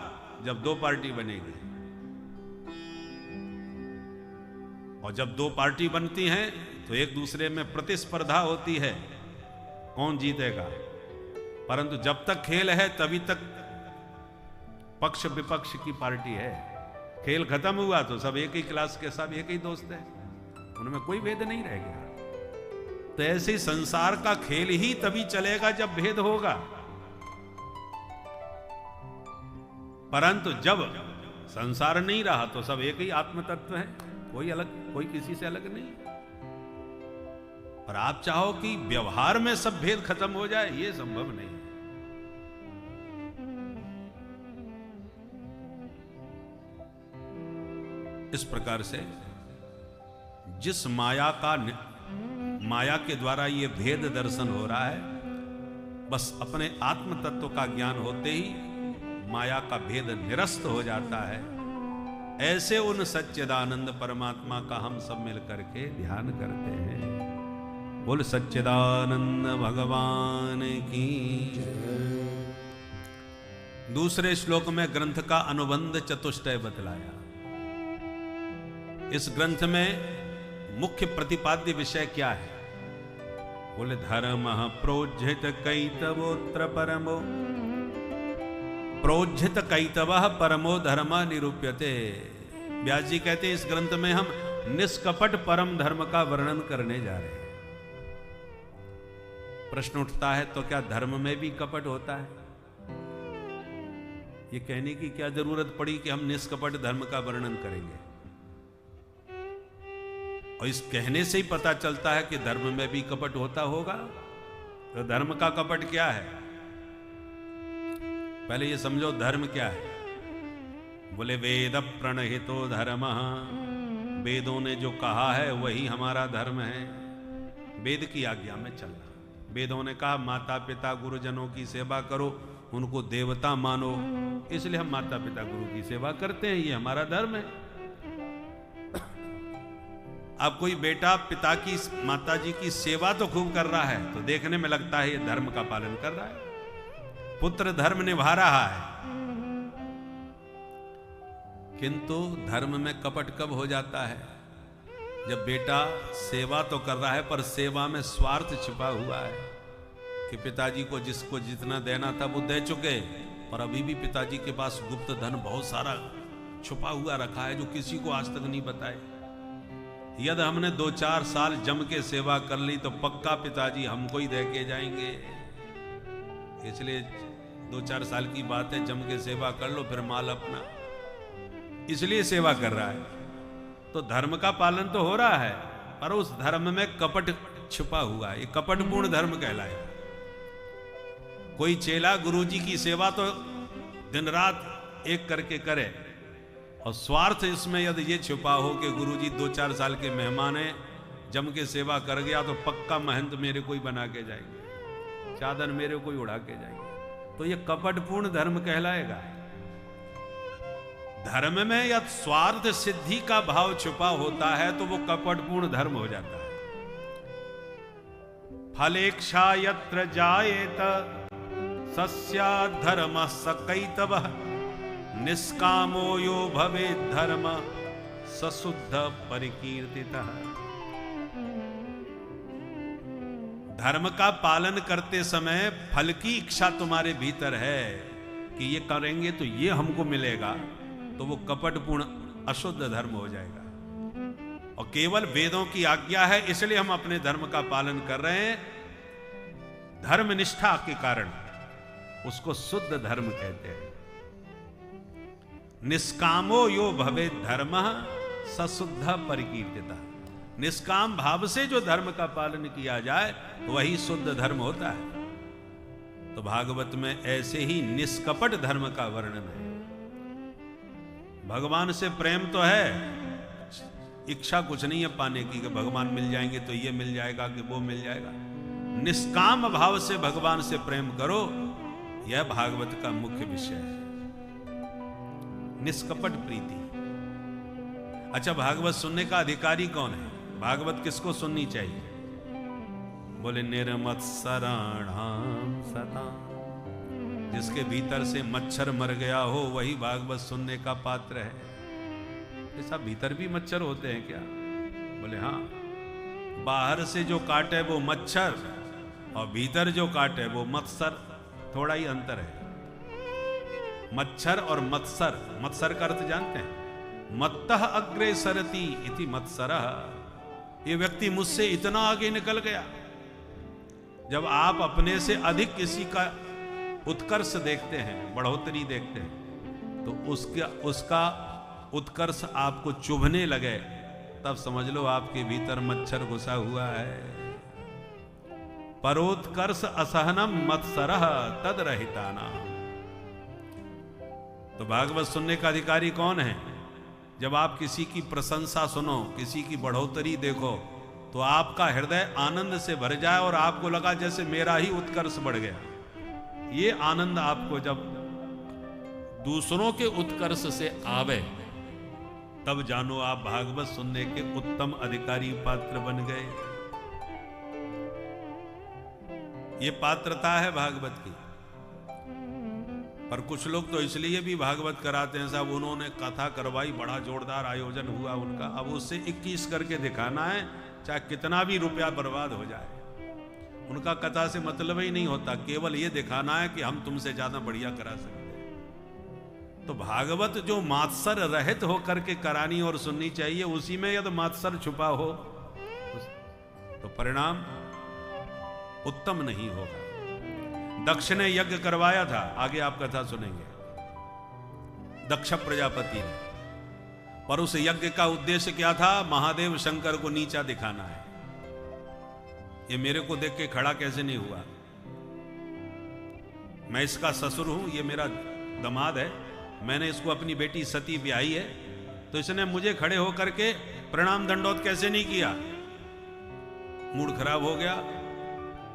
जब दो पार्टी बनेगी। और जब दो पार्टी बनती हैं तो एक दूसरे में प्रतिस्पर्धा होती है, कौन जीतेगा। परंतु जब तक खेल है तभी तक पक्ष विपक्ष की पार्टी है। खेल खत्म हुआ तो सब एक ही क्लास के, सब एक ही दोस्त हैं, उनमें कोई भेद नहीं रह गया। तो ऐसे संसार का खेल ही तभी चलेगा जब भेद होगा। परंतु जब संसार नहीं रहा तो सब एक ही आत्म तत्व है, कोई अलग, कोई किसी से अलग नहीं। और आप चाहो कि व्यवहार में सब भेद खत्म हो जाए, ये संभव नहीं। इस प्रकार से जिस माया के द्वारा ये भेद दर्शन हो रहा है, बस अपने आत्म तत्व का ज्ञान होते ही माया का भेद निरस्त हो जाता है। ऐसे उन सच्चिदानंद परमात्मा का हम सब मिलकर के ध्यान करते हैं। बोल सच्चिदानंद भगवान की। दूसरे श्लोक में ग्रंथ का अनुबंध चतुष्टय बतलाया। इस ग्रंथ में मुख्य प्रतिपाद्य विषय क्या है? बोले धर्म प्रोज्झित कैतवोत्र परमो, प्रोज्झित कैतव परमो धर्म निरूप्यते। व्यास जी कहते हैं इस ग्रंथ में हम निष्कपट परम धर्म का वर्णन करने जा रहे हैं। प्रश्न उठता है तो क्या धर्म में भी कपट होता है? ये कहने की क्या जरूरत पड़ी कि हम निष्कपट धर्म का वर्णन करेंगे? और इस कहने से ही पता चलता है कि धर्म में भी कपट होता होगा। तो धर्म का कपट क्या है? पहले ये समझो धर्म क्या है। बोले वेद प्रणहितो धर्म, वेदों ने जो कहा है वही हमारा धर्म है। वेद की आज्ञा में चलना। वेदों ने कहा माता पिता गुरुजनों की सेवा करो, उनको देवता मानो, इसलिए हम माता पिता गुरु की सेवा करते हैं, ये हमारा धर्म है। अब कोई बेटा पिता की माता जी की सेवा तो खूब कर रहा है तो देखने में लगता है ये धर्म का पालन कर रहा है, पुत्र धर्म निभा रहा है। किंतु धर्म में कपट कब हो जाता है? जब बेटा सेवा तो कर रहा है पर सेवा में स्वार्थ छिपा हुआ है कि पिताजी को जिसको जितना देना था वो दे चुके, पर अभी भी पिताजी के पास गुप्त धन बहुत सारा छुपा हुआ रखा है जो किसी को आज तक नहीं बताए। यदि हमने 2-4 साल जम के सेवा कर ली तो पक्का पिताजी हमको ही दे के जाएंगे। इसलिए 2-4 साल की बात है, जम के सेवा कर लो, फिर माल अपना, इसलिए सेवा कर रहा है। तो धर्म का पालन तो हो रहा है पर उस धर्म में कपट छुपा हुआ है, ये कपटपूर्ण धर्म कहलाएगा। कोई चेला गुरुजी की सेवा तो दिन रात एक करके करे और स्वार्थ इसमें यदि ये छुपा हो कि गुरुजी 2-4 साल के मेहमान हैं, जम के सेवा कर गया तो पक्का महंत मेरे को ही बना के जाएंगे, चादर मेरे को ही उड़ा के जाएंगे, तो ये कपटपूर्ण धर्म कहलाएगा। धर्म में यदि स्वार्थ सिद्धि का भाव छुपा होता है तो वो कपटपूर्ण धर्म हो जाता है। फलेक्षा यत्र जायेत सस्यात् धर्मः सकैतवः, निष्कामो यो भवेत् धर्म सशुद्ध परिकीर्तितः। धर्म का पालन करते समय फल की इच्छा तुम्हारे भीतर है कि ये करेंगे तो ये हमको मिलेगा, तो वो कपटपूर्ण अशुद्ध धर्म हो जाएगा। और केवल वेदों की आज्ञा है इसलिए हम अपने धर्म का पालन कर रहे हैं, धर्म निष्ठा के कारण उसको शुद्ध धर्म कहते हैं। निष्कामो यो भवेत् धर्मः सशुद्ध परिकीर्तितः। निष्काम भाव से जो धर्म का पालन किया जाए वही शुद्ध धर्म होता है। तो भागवत में ऐसे ही निष्कपट धर्म का वर्णन है। भगवान से प्रेम तो है, इच्छा कुछ नहीं है पाने की कि भगवान मिल जाएंगे तो ये मिल जाएगा कि वो मिल जाएगा। निष्काम भाव से भगवान से प्रेम करो, यह भागवत का मुख्य विषय है, निष्कपट प्रीति। अच्छा, भागवत सुनने का अधिकारी कौन है? भागवत किसको सुननी चाहिए? बोले निर्मत्सराणाम सता, जिसके भीतर से मच्छर मर गया हो वही भागवत सुनने का पात्र है। ऐसा भीतर भी मच्छर होते हैं क्या? बोले हाँ, बाहर से जो काटे वो मच्छर और भीतर जो काटे वो मत्सर, थोड़ा ही अंतर है। मच्छर और मत्सर, मत्सर का अर्थ जानते हैं? मत्तः अग्रे सरति इति मत्सरः, ये व्यक्ति मुझसे इतना आगे निकल गया। जब आप अपने से अधिक किसी का उत्कर्ष देखते हैं, बढ़ोतरी देखते हैं, तो उसका उत्कर्ष आपको चुभने लगे, तब समझ लो आपके भीतर मच्छर घुसा हुआ है। परोत्कर्ष असहनम मत्सरः तद रहिताना। तो भागवत सुनने का अधिकारी कौन है? जब आप किसी की प्रशंसा सुनो, किसी की बढ़ोतरी देखो, तो आपका हृदय आनंद से भर जाए और आपको लगा जैसे मेरा ही उत्कर्ष बढ़ गया। ये आनंद आपको जब दूसरों के उत्कर्ष से आवे, तब जानो आप भागवत सुनने के उत्तम अधिकारी पात्र बन गए। ये पात्रता है भागवत की। पर कुछ लोग तो इसलिए भी भागवत कराते हैं, साहब उन्होंने कथा करवाई, बड़ा जोरदार आयोजन हुआ उनका, अब उससे 21 करके दिखाना है, चाहे कितना भी रुपया बर्बाद हो जाए। उनका कथा से मतलब ही नहीं होता, केवल ये दिखाना है कि हम तुमसे ज्यादा बढ़िया करा सकते हैं। तो भागवत जो मात्सर रहित होकर के करानी और सुननी चाहिए, उसी में यदि मात्सर छुपा हो तो परिणाम उत्तम नहीं होगा। दक्ष ने यज्ञ करवाया था, आगे आप कथा सुनेंगे, दक्ष प्रजापति ने, पर उस यज्ञ का उद्देश्य क्या था? महादेव शंकर को नीचा दिखाना है। ये मेरे को देख के खड़ा कैसे नहीं हुआ? मैं इसका ससुर हूं, ये मेरा दामाद है, मैंने इसको अपनी बेटी सती ब्याही है, तो इसने मुझे खड़े होकर के प्रणाम दंडोत कैसे नहीं किया? मूड खराब हो गया,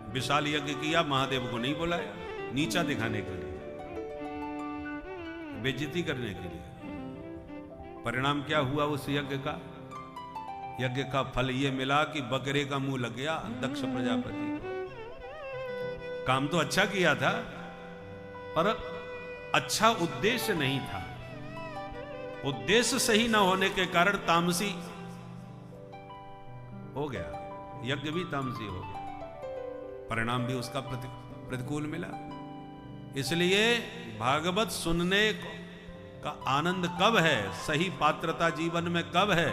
विशाल यज्ञ किया, महादेव को नहीं बुलाया, नीचा दिखाने के लिए, बेइज्जती करने के लिए। परिणाम क्या हुआ उस यज्ञ का? यज्ञ का फल ये मिला कि बकरे का मुंह लग गया दक्ष प्रजापति को। काम तो अच्छा किया था, पर अच्छा उद्देश्य नहीं था। उद्देश्य सही ना होने के कारण तामसी हो गया, यज्ञ भी तामसी हो गया, परिणाम भी उसका प्रतिकूल मिला। इसलिए भागवत सुनने का आनंद कब है, सही पात्रता जीवन में कब है?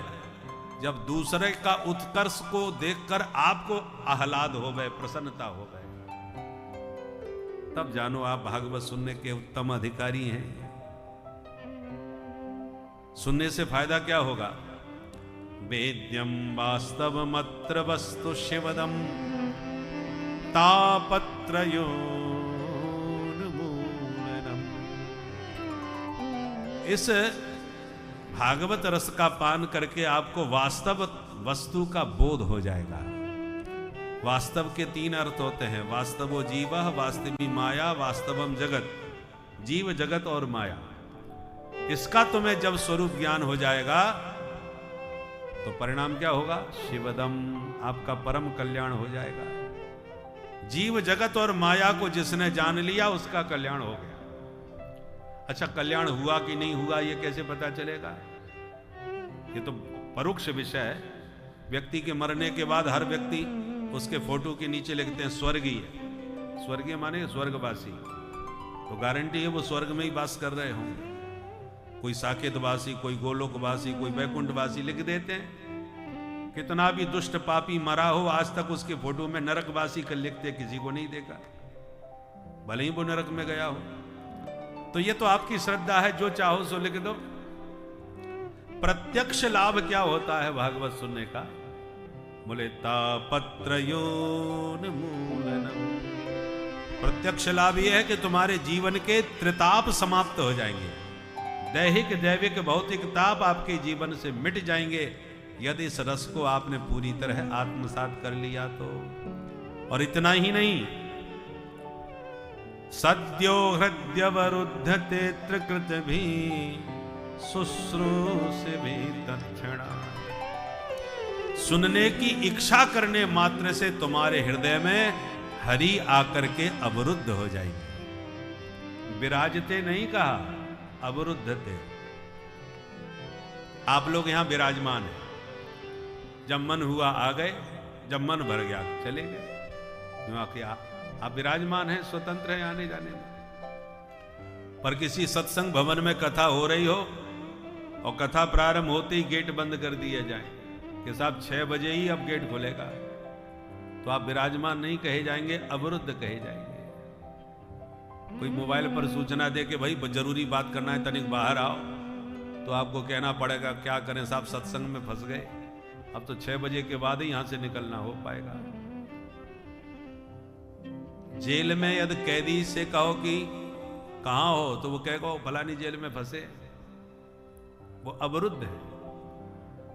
जब दूसरे का उत्कर्ष को देखकर आपको आह्लाद हो गए, प्रसन्नता हो गए, तब जानो आप भागवत सुनने के उत्तम अधिकारी हैं। सुनने से फायदा क्या होगा? वेद्यम वास्तवमत्र वस्तु शिवदम तापत्रयोन्मूलनम। इस भागवत रस का पान करके आपको वास्तव वस्तु का बोध हो जाएगा। वास्तव के 3 अर्थ होते हैं, वास्तवो जीव, वास्तवी माया, वास्तवम जगत। जीव, जगत और माया, इसका तुम्हें जब स्वरूप ज्ञान हो जाएगा तो परिणाम क्या होगा? शिवदम, आपका परम कल्याण हो जाएगा। जीव, जगत और माया को जिसने जान लिया उसका कल्याण हो गया। अच्छा, कल्याण हुआ कि नहीं हुआ ये कैसे पता चलेगा? ये तो परोक्ष विषय है। व्यक्ति के मरने के बाद हर व्यक्ति उसके फोटो के नीचे लिखते हैं स्वर्गीय। स्वर्गीय माने स्वर्गवासी, तो गारंटी है वो स्वर्ग में ही वास कर रहे होंगे। कोई साकेतवासी, कोई गोलोकवासी, कोई वैकुंठवासी लिख देते हैं। कितना भी दुष्ट पापी मरा हो, आज तक उसके फोटो में नरकवासी कर लिखते, किसी को नहीं देखा, भले ही वो नरक में गया हो। तो ये तो आपकी श्रद्धा है, जो चाहो सो लिख दो। प्रत्यक्ष लाभ क्या होता है भागवत सुनने का? बोले तापत्रयोन्मूलनम। प्रत्यक्ष लाभ यह है कि तुम्हारे जीवन के त्रिताप समाप्त हो जाएंगे। दैहिक दैविक भौतिक ताप आपके जीवन से मिट जाएंगे यदि इस रस को आपने पूरी तरह आत्मसात कर लिया तो। और इतना ही नहीं, सद्यो हृदयवरुद्धते त्रिकृत भी शुश्रूष भी तत्क्षणा। सुनने की इच्छा करने मात्र से तुम्हारे हृदय में हरि आकर के अवरुद्ध हो जाएंगे। विराजते नहीं कहा, अवरुद्धते। आप लोग यहां विराजमान हैं, जब मन हुआ आ गए, जब मन भर गया चले गए। आप विराजमान हैं, स्वतंत्र हैं आने जाने में। पर किसी सत्संग भवन में कथा हो रही हो और कथा प्रारंभ होते ही गेट बंद कर दिए जाए कि साहब 6 बजे ही अब गेट खुलेगा, तो आप विराजमान नहीं कहे जाएंगे, अवरुद्ध कहे जाएंगे। कोई मोबाइल पर सूचना दे के भाई जरूरी बात करना है, तनिक बाहर आओ, तो आपको कहना पड़ेगा क्या करें साहब, सत्संग में फंस गए, अब तो 6 बजे के बाद ही यहां से निकलना हो पाएगा। जेल में यदि कैदी से कहो कि कहां हो, तो वो कहेगा फलानी जेल में फंसे, वो अवरुद्ध है।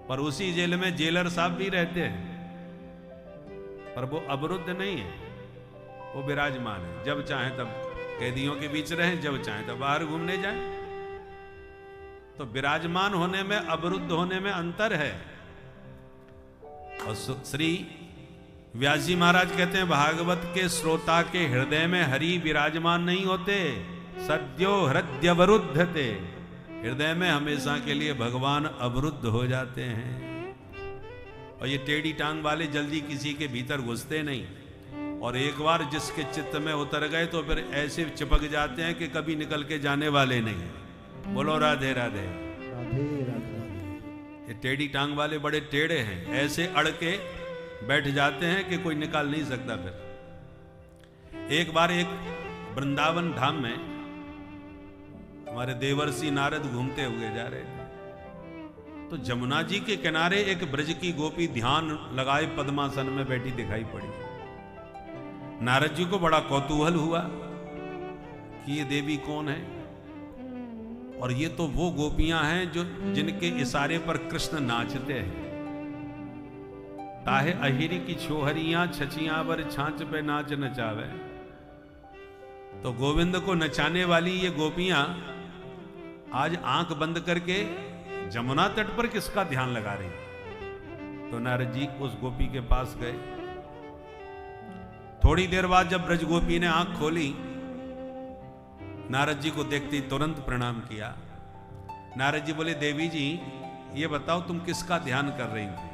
पर उसी जेल में जेलर साहब भी रहते हैं, पर वो अवरुद्ध नहीं है, वो विराजमान है। जब चाहे तब कैदियों के बीच रहें, जब चाहे तब बाहर घूमने जाएं। तो विराजमान होने में अवरुद्ध होने में अंतर है। और श्री व्यास जी महाराज कहते हैं, भागवत के श्रोता के हृदय में हरि विराजमान नहीं होते, सद्यो हृदयवरुद्धते। हृदय में हमेशा के लिए भगवान अवरुद्ध हो जाते हैं। और ये टेढ़ी टांग वाले जल्दी किसी के भीतर घुसते नहीं, और एक बार जिसके चित्त में उतर गए तो फिर ऐसे चिपक जाते हैं कि कभी निकल के जाने वाले नहीं। बोलो राधे राधे। राधे राधे। ये टेढ़ी टांग वाले बड़े टेढ़े हैं, ऐसे अड़ के बैठ जाते हैं कि कोई निकाल नहीं सकता। फिर एक बार एक वृंदावन धाम में हमारे देवर्षि नारद घूमते हुए जा रहे थे, तो जमुना जी के किनारे एक ब्रज की गोपी ध्यान लगाए पद्मासन में बैठी दिखाई पड़ी। नारद जी को बड़ा कौतूहल हुआ कि ये देवी कौन है, और ये तो वो गोपियां हैं जो जिनके इशारे पर कृष्ण नाचते हैं। ताहे अहिरी की छोहरियां छचियां बर छांच पे नाच नचावे। तो गोविंद को नचाने वाली ये गोपियां आज आंख बंद करके जमुना तट पर किसका ध्यान लगा रही। तो नारद जी उस गोपी के पास गए। थोड़ी देर बाद जब ब्रज गोपी ने आंख खोली, नारद जी को देखते ही तुरंत प्रणाम किया। नारद जी बोले, देवी जी ये बताओ तुम किसका ध्यान कर रही थी।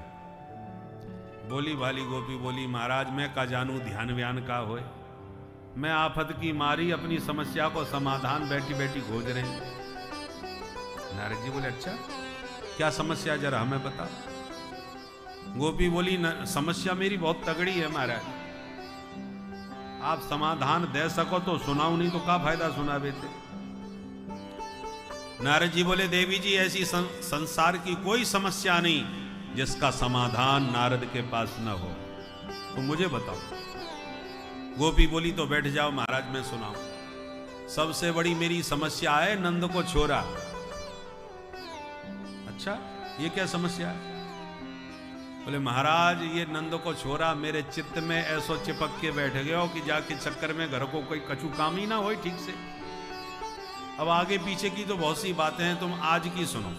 बोली भाली गोपी बोली, महाराज मैं का जानू ध्यान व्यान का होए, मैं आफत की मारी अपनी समस्या को समाधान बैठी बैठी खोज रहे हैं। नारद जी बोले, अच्छा क्या समस्या जरा हमें बता। गोपी बोली, समस्या मेरी बहुत तगड़ी है महाराज, आप समाधान दे सको तो सुनाओ, नहीं तो क्या फायदा सुनावे थे। नारद जी बोले, देवी जी ऐसी संसार की कोई समस्या नहीं जिसका समाधान नारद के पास न हो, तो मुझे बताओ। गोपी बोली, तो बैठ जाओ महाराज मैं सुनाऊं। सबसे बड़ी मेरी समस्या है नंद को छोरा। अच्छा ये क्या समस्या है। बोले, महाराज ये नंद को छोरा मेरे चित्त में ऐसो चिपक के बैठ गया कि जाके चक्कर में घर को कोई कछु काम ही ना हो ठीक से। अब आगे पीछे की तो बहुत सी बातें हैं, तुम आज की सुनो।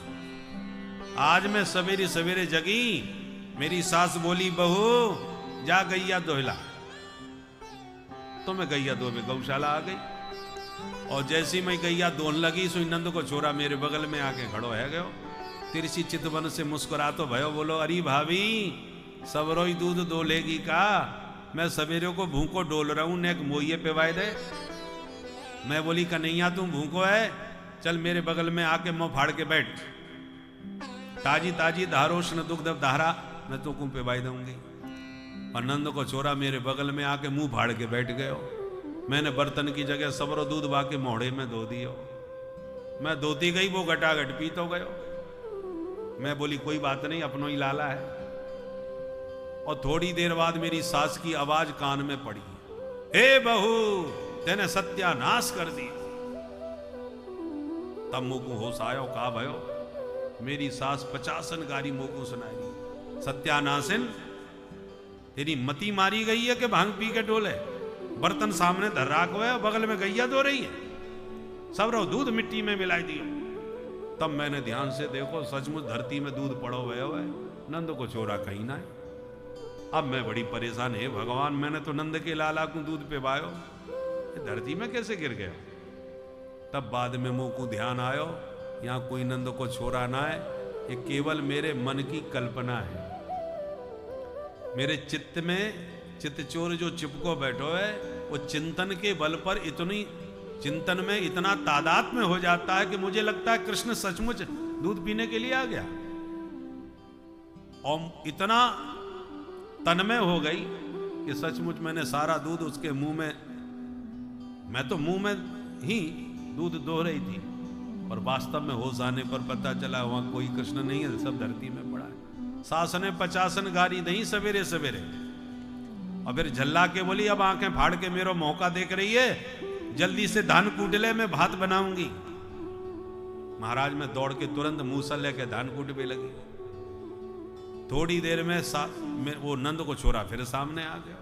आज मैं सवेरे सवेरे जगी, मेरी सास बोली, बहू जा गैया दोहला। तो मैं गैया दो में गौशाला आ गई, और जैसी मैं गैया दोहन लगी सो नंद को छोरा मेरे बगल में आके खड़ो है गयो। तिरछी चितवन से मुस्कुरा तो भयो, बोलो, अरे भाभी सबरोई दूध दो लेगी का, मैं सवेरे को भूखो डोल रहा हूं, नेक मोइये पे वाय दे। मैं बोली, कन्हैया तुम भूखो है, चल मेरे बगल में आके मुंह फाड़ के बैठ, ताजी ताजी धारोष्ण दुग्ध धारा मैं तो कुम पे वाय दूंगी। और नंद को छोरा मेरे बगल में आके मुंह फाड़ के बैठ गयो। मैंने बर्तन की जगह सबरो दूध बाके मोहड़े में धो दियो। मैं धोती गई, वो घटाघट पी तो गयो। मैं बोली, कोई बात नहीं, अपनो ही लाला है। और थोड़ी देर बाद मेरी सास की आवाज कान में पड़ी, हे बहू तेने सत्यानाश कर दी। तब मोको होश आयो, कहा भयो मेरी सास 50 गारी मोको सुनाएगी। सत्यानाशिन, तेरी मती मारी गई है कि भांग पी के डोले। बर्तन सामने धर राखो है, बगल में गैया दो रही है, सब रो दूध मिट्टी में मिलाई दियो। तब मैंने ध्यान से देखो, सचमुच धरती में दूध पड़ो भयो है, नंद को छोरा कहीं ना है। अब मैं बड़ी परेशान है, भगवान मैंने तो नंद के लाला को दूध पिवायो, ये धरती में कैसे गिर गया। तब बाद में मुंह को ध्यान आयो, यहाँ कोई नंद को छोरा ना है, ये केवल मेरे मन की कल्पना है। मेरे चित्त में चित्त चोर जो चिपको बैठो है, वो चिंतन के बल पर चिंतन में इतना तादाद में हो जाता है कि मुझे लगता है कृष्ण सचमुच दूध पीने के लिए आ गया। और इतना तन्मय हो गई कि सचमुच मैंने सारा दूध उसके मुंह में, मैं तो मुंह में ही दूध दो रही थी, और वास्तव में होश आने पर पता चला वहां कोई कृष्ण नहीं है, सब धरती में पड़ा है। सास ने 50 गारी दही सवेरे सवेरे, और फिर झल्ला के बोली अब आंखें फाड़ के मेरा मौका देख रही है, जल्दी से धान कूट ले, मैं भात बनाऊंगी। महाराज में दौड़ के तुरंत मूसल लेके धान कूटने लगी। थोड़ी देर में वो नंद को छोरा फिर सामने आ गया।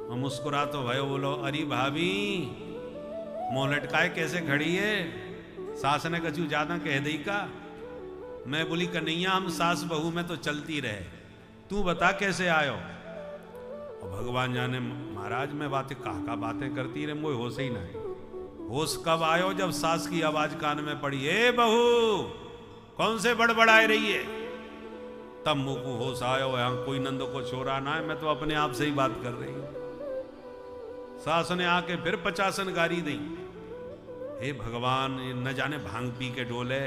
और मुस्कुरा तो भयो, बोलो अरे भाभी मुंह लटकाए कैसे खड़ी है। सास ने कछु ज्यादा कह दी का। मैं बोली कन्हैया हम सास बहू में तो चलती रहे, तू बता कैसे आयो। और भगवान जाने महाराज में बातें का बातें करती रहे, मुझे होश ही ना है। होश कब आयो, जब सास की आवाज कान में पड़ी, ए बहू कौन से बड़बड़ाए रही है। तब मुंह को होश आयो, यहां कोई नंद को छोरा ना है, मैं तो अपने आप से ही बात कर रही हूं। सास ने आके फिर 50 गारी दी। हे भगवान, न जाने भांग पी के डोले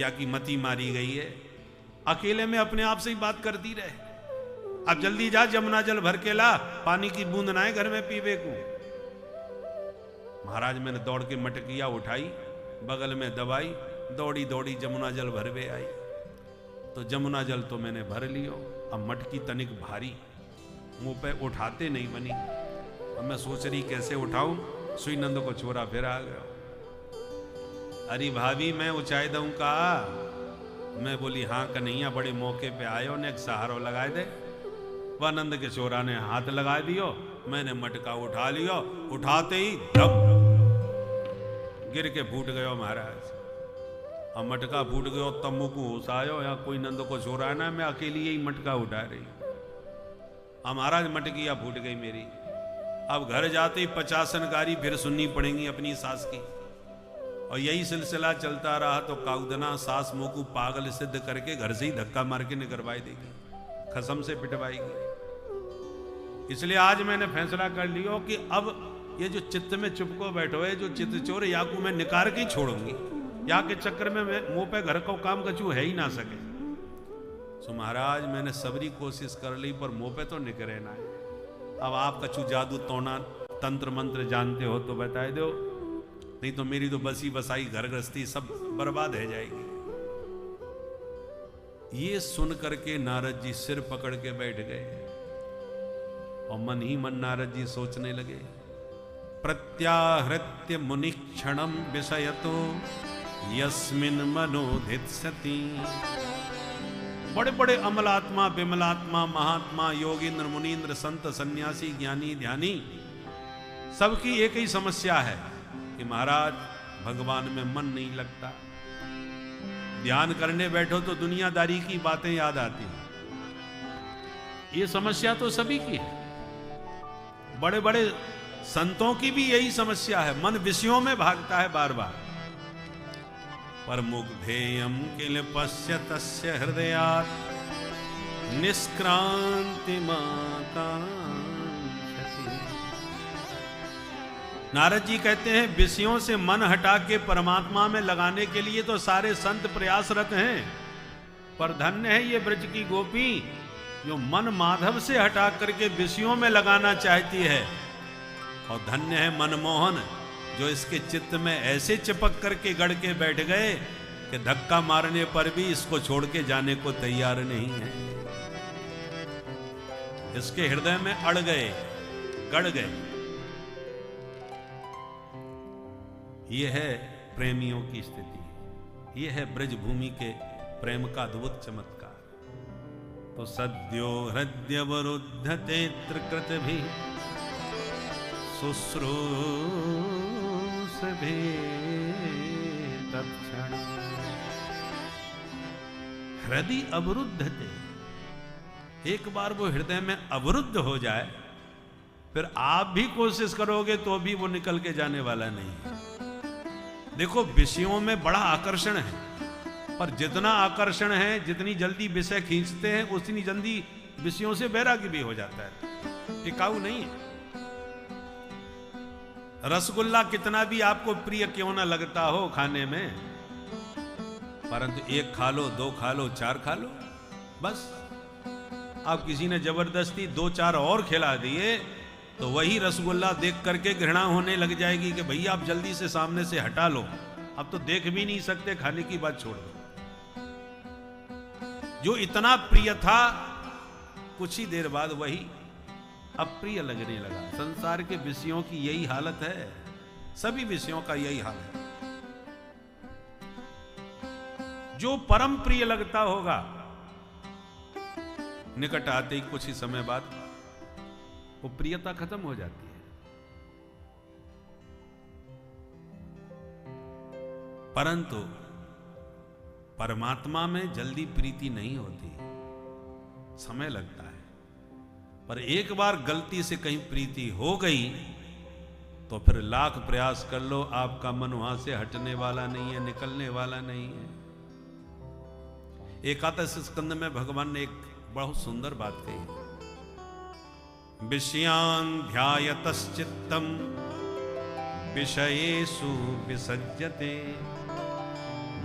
या की मती मारी गई है, अकेले में अपने आप से ही बात करती रहे। अब जल्दी जा जमुना जल भर के ला, पानी की बूंद ना है घर में पीवे को। महाराज मैंने दौड़ के मटकिया उठाई, बगल में दबाई, दौड़ी दौड़ी जमुना जल भरवे आई। तो जमुना जल तो मैंने भर लियो। अब मटकी तनिक भारी, मुंह पे उठाते नहीं बनी। अब मैं सोच रही कैसे उठाऊं, सुई नंद को छोरा फिर आ गया। अरे भाभी मैं ऊंचाई दूं का। मैं बोली हाँ कन्हैया बड़े मौके पे आयो ने, एक सहारो लगाए दे। वह नंद के छोरा ने हाथ लगा दियो, मैंने मटका उठा लियो, उठाते ही दब गिर के फूट गयो महाराज। अब मटका फूट गयो, तब मुंह को होश आयो, यहाँ कोई नंद को छोरा है ना, मैं अकेली यही मटका उठा रही। अब महाराज मटकिया फूट गई मेरी। अब घर जाते ही 50 गारी फिर सुननी पड़ेंगी अपनी सास की। और यही सिलसिला चलता रहा तो काउदना सास मुंह को पागल सिद्ध करके घर से ही धक्का मार के निकलवाई देगी, खसम से पिटवाएगी। इसलिए आज मैंने फैसला कर लिया कि अब ये जो चित्त में चुपको बैठो है, जो चित्त चोर या को मैं निकाल के ही छोड़ूंगी, या के चक्कर में मुंह पे घर को काम कचू है ही ना सके। सो महाराज मैंने सबरी कोशिश कर ली, पर मुंह पे तो निकले ना है। अब आप कछु जादू टोना तंत्र मंत्र जानते हो तो बता दो, नहीं तो मेरी तो बसी बसाई घर गृहस्थी सब बर्बाद है जाएगी। ये सुन करके नारद जी सिर पकड़ के बैठ गए, और मन ही मन नारद जी सोचने लगे। प्रत्याहृत्य मुनि क्षणम विषयतो यस्मिन मनोधित्सति। बड़े बड़े अमलात्मा, विमलात्मा, महात्मा, योगींद्र, मुनीन्द्र, संत, सन्यासी, ज्ञानी, ध्यानी, सबकी एक ही समस्या है कि महाराज भगवान में मन नहीं लगता। ध्यान करने बैठो तो दुनियादारी की बातें याद आती हैं। ये समस्या तो सभी की है, बड़े बड़े संतों की भी यही समस्या है, मन विषयों में भागता है बार बार। पर मुग्धेयम किल पश्यतस्य हृदयात् निष्क्रांति नारद जी कहते हैं विषयों से मन हटा के परमात्मा में लगाने के लिए तो सारे संत प्रयासरत हैं, पर धन्य है ये ब्रज की गोपी जो मन माधव से हटा करके विषयों में लगाना चाहती है। और धन्य है मनमोहन जो इसके चित्त में ऐसे चिपक करके गड़ के बैठ गए कि धक्का मारने पर भी इसको छोड़ के जाने को तैयार नहीं है। इसके हृदय में अड़ गए, गड़ गए। ये है प्रेमियों की स्थिति। यह है ब्रजभूमि के प्रेम का अद्भुत चमत्कार। तो सद्यो हृदयवरुद्धते त्रिकृत भी शुश्रूष भी तत्क्षण। हृदय अवरुद्ध थे, एक बार वो हृदय में अवरुद्ध हो जाए फिर आप भी कोशिश करोगे तो भी वो निकल के जाने वाला नहीं है। देखो विषयों में बड़ा आकर्षण है, पर जितना आकर्षण है, जितनी जल्दी विषय खींचते हैं उतनी जल्दी विषयों से वैराग्य भी हो जाता है, टिकाऊ नहीं है। रसगुल्ला कितना भी आपको प्रिय क्यों ना लगता हो खाने में, परंतु एक खा लो, दो खा लो, चार खा लो, बस। आप किसी ने जबरदस्ती दो चार और खिला दिए तो वही रसगुल्ला देख करके घृणा होने लग जाएगी कि भैया आप जल्दी से सामने से हटा लो, अब तो देख भी नहीं सकते, खाने की बात छोड़ दो। जो इतना प्रिय था कुछ ही देर बाद वही अप्रिय लगने लगा। संसार के विषयों की यही हालत है, सभी विषयों का यही हाल है। जो परम प्रिय लगता होगा निकट आते ही कुछ ही समय बाद वो प्रियता खत्म हो जाती है। परंतु परमात्मा में जल्दी प्रीति नहीं होती, समय लगता है। पर एक बार गलती से कहीं प्रीति हो गई तो फिर लाख प्रयास कर लो, आपका मन वहां से हटने वाला नहीं है, निकलने वाला नहीं है। एकादश स्कंद में भगवान ने एक बहुत सुंदर बात कही, विषयान् ध्यायतश्चित्तम् विषयेषु विसज्जते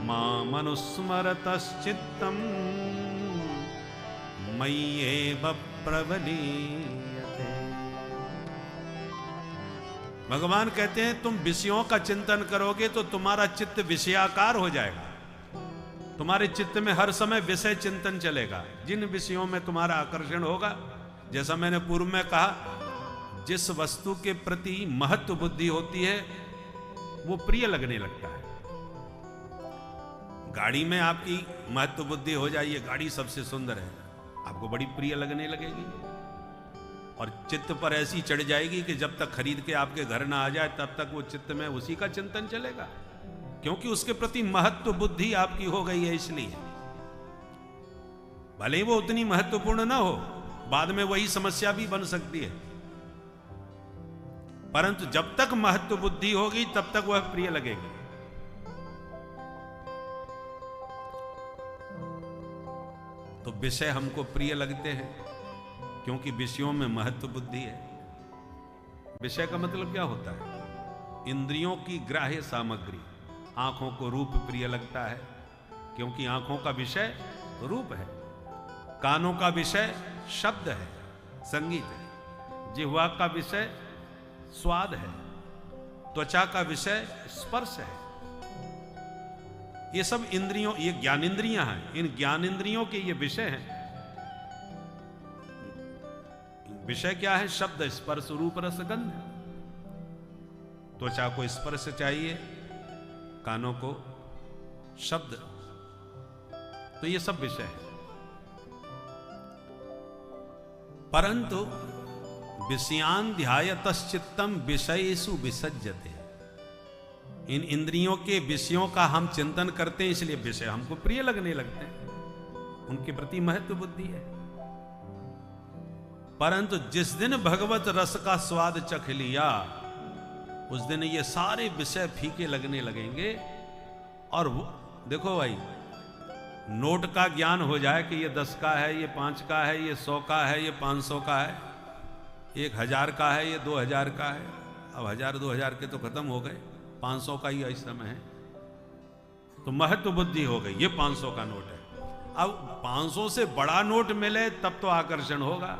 मामनुस्मरतश्चित्तम् मय्येव प्रवलीयते। भगवान कहते हैं तुम विषयों का चिंतन करोगे तो तुम्हारा चित्त विषयाकार हो जाएगा, तुम्हारे चित्त में हर समय विषय चिंतन चलेगा। जिन विषयों में तुम्हारा आकर्षण होगा, जैसा मैंने पूर्व में कहा, जिस वस्तु के प्रति महत्व बुद्धि होती है वो प्रिय लगने लगता है। गाड़ी में आपकी महत्व बुद्धि हो जाए ये गाड़ी सबसे सुंदर है, आपको बड़ी प्रिय लगने लगेगी और चित्त पर ऐसी चढ़ जाएगी कि जब तक खरीद के आपके घर ना आ जाए तब तक वो चित्त में उसी का चिंतन चलेगा, क्योंकि उसके प्रति महत्व बुद्धि आपकी हो गई है। इसलिए भले ही वो उतनी महत्वपूर्ण ना हो, बाद में वही समस्या भी बन सकती है, परंतु जब तक महत्व बुद्धि होगी तब तक वह प्रिय लगेगी। तो विषय हमको प्रिय लगते हैं क्योंकि विषयों में महत्व बुद्धि है। विषय का मतलब क्या होता है? इंद्रियों की ग्राह्य सामग्री। आंखों को रूप प्रिय लगता है क्योंकि आंखों का विषय रूप है, कानों का विषय शब्द है, संगीत है, जिह्वा का विषय स्वाद है, त्वचा का विषय स्पर्श है। ये सब इंद्रियों, ये ज्ञानेंद्रियां हैं, इन ज्ञानेंद्रियों के ये विषय हैं। विषय क्या है? शब्द, स्पर्श, रूप, रस, गंध। त्वचा को स्पर्श चाहिए, कानों को शब्द, तो ये सब विषय है। परंतु विषयान् ध्यायतश्चित्तम् विषयेषु विसज्जते। इन इंद्रियों के विषयों का हम चिंतन करते हैं, इसलिए विषय हमको प्रिय लगने लगते हैं, उनके प्रति महत्व बुद्धि है। परंतु जिस दिन भगवत रस का स्वाद चख लिया उस दिन ये सारे विषय फीके लगने लगेंगे। और देखो भाई, नोट का ज्ञान हो जाए कि ये 10 का है, ये 5 का है, ये 100 का है, ये 500 का है, 1000 का है, ये 2000 का है। अब 1000-2000 के तो खत्म हो गए, 500 का ही इस समय है, तो महत्व बुद्धि हो गई, ये 500 का नोट है। अब 500 से बड़ा नोट मिले तब तो आकर्षण होगा।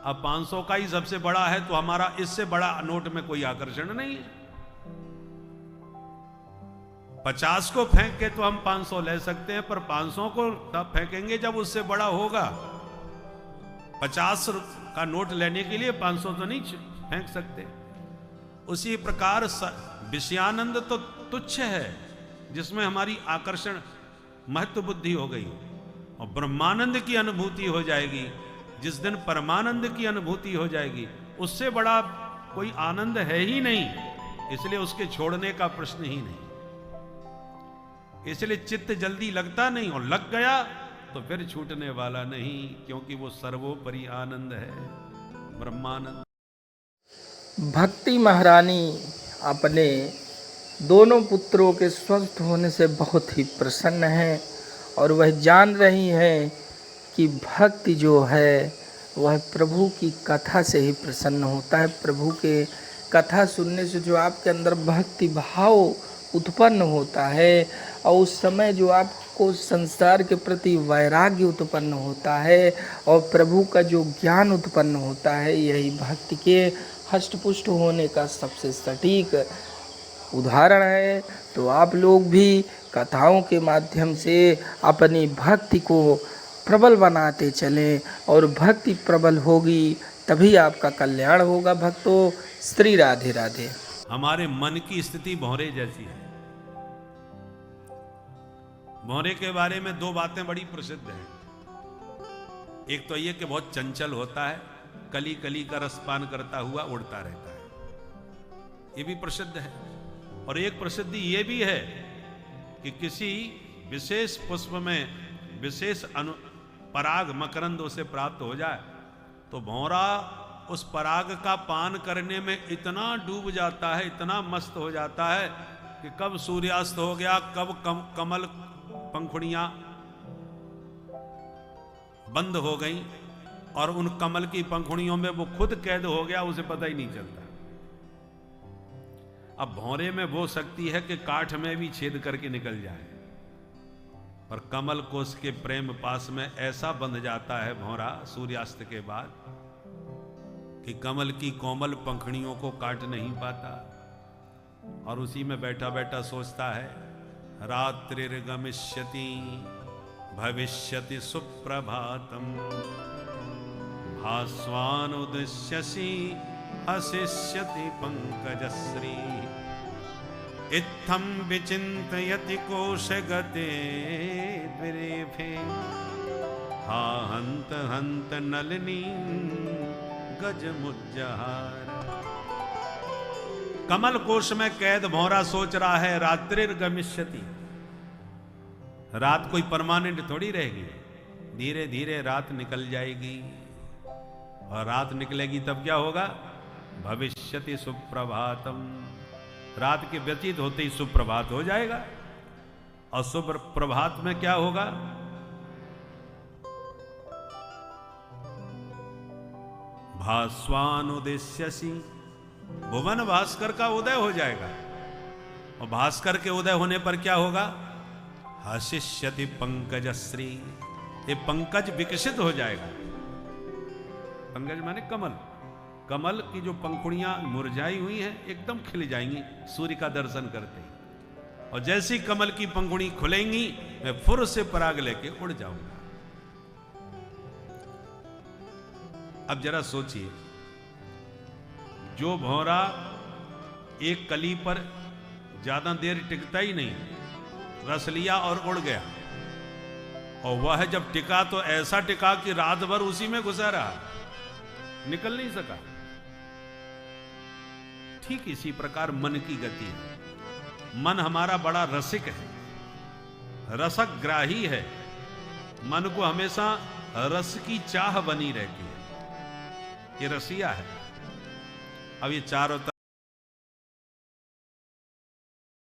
अब 500 का ही सबसे बड़ा है तो हमारा इससे बड़ा नोट में कोई आकर्षण नहीं है। 50 को फेंक के तो हम 500 ले सकते हैं, पर 500 को तब फेंकेंगे जब उससे बड़ा होगा। 50 का नोट लेने के लिए 500 तो नहीं फेंक सकते। उसी प्रकार विषयानंद तो तुच्छ है जिसमें हमारी आकर्षण महत्व बुद्धि हो गई, और ब्रह्मानंद की अनुभूति हो जाएगी। जिस दिन परमानंद की अनुभूति हो जाएगी, उससे बड़ा कोई आनंद है ही नहीं, इसलिए उसके छोड़ने का प्रश्न ही नहीं। इसलिए चित्त जल्दी लगता नहीं, और लग गया तो फिर छूटने वाला नहीं, क्योंकि वो सर्वोपरि आनंद है, ब्रह्मानंद। भक्ति महारानी अपने दोनों पुत्रों के स्वस्थ होने से बहुत ही प्रसन्न हैं, और वह जान रही हैं कि भक्ति जो है वह प्रभु की कथा से ही प्रसन्न होता है। प्रभु के कथा सुनने से जो आपके अंदर भक्ति भाव उत्पन्न होता है, और उस समय जो आपको संसार के प्रति वैराग्य उत्पन्न होता है, और प्रभु का जो ज्ञान उत्पन्न होता है, यही भक्ति के हष्टपुष्ट होने का सबसे सटीक उदाहरण है। तो आप लोग भी कथाओं के माध्यम से अपनी भक्ति को प्रबल बनाते चलें, और भक्ति प्रबल होगी तभी आपका कल्याण होगा। भक्तों, श्री राधे राधे। हमारे मन की स्थिति भौरे जैसी है। भौरे के बारे में दो बातें बड़ी प्रसिद्ध हैं। एक तो ये कि बहुत चंचल होता है, कली कली का रसपान करता हुआ उड़ता रहता है, ये भी प्रसिद्ध है। और एक प्रसिद्धि ये भी है कि किसी विशेष पुष्प में विशेष पराग मकरंद उसे प्राप्त हो जाए तो भौरा उस पराग का पान करने में इतना डूब जाता है, इतना मस्त हो जाता है कि कब सूर्यास्त हो गया, कब कमल पंखुड़ियां बंद हो गई और उन कमल की पंखुड़ियों में वो खुद कैद हो गया, उसे पता ही नहीं चलता। अब भौरे में वो शक्ति है कि काठ में भी छेद करके निकल जाए, और कमल को उसके प्रेम पास में ऐसा बंध जाता है भौरा सूर्यास्त के बाद कि कमल की कोमल पंखुड़ियों को काट नहीं पाता, और उसी में बैठा बैठा सोचता है रात्रिर्गमिष्यति भविष्यति सुप्रभातम भास्वानुदृश्यसि हसिष्यति पंकजश्री इत्थं विचिन्तयति कोशगते द्विरेफे हा हन्त हन्त नलिनी गजमुज्जहार। कमल कोश में कैद भौरा सोच रहा है रात्रिर्गमिष्यति, रात कोई परमानेंट थोड़ी रहेगी, धीरे धीरे रात निकल जाएगी, और रात निकलेगी तब क्या होगा, भविष्यति सुप्रभातम, रात के व्यतीत होते ही सुप्रभात हो जाएगा। और सुप्रभात में क्या होगा, भास्वानुदृश्यसि, भुवन भास्कर का उदय हो जाएगा, और भास्कर के उदय होने पर क्या होगा, हसिष्यति पंकजश्री, ये पंकज विकसित हो जाएगा। पंकज माने कमल, कमल की जो पंखुड़ियां मुरझाई हुई हैं एकदम खिल जाएंगी सूर्य का दर्शन करते ही, और जैसी कमल की पंखुड़ी खुलेंगी मैं फुर से पराग लेके उड़ जाऊंगा। अब जरा सोचिए, जो भौरा एक कली पर ज्यादा देर टिकता ही नहीं, रस लिया और उड़ गया, और वह जब टिका तो ऐसा टिका कि रात भर उसी में घुसा रहा, निकल नहीं सका। ठीक इसी प्रकार मन की गति है। मन हमारा बड़ा रसिक है, रसग्राही है, मन को हमेशा रस की चाह बनी रहती है, ये रसिया है। अब ये चारों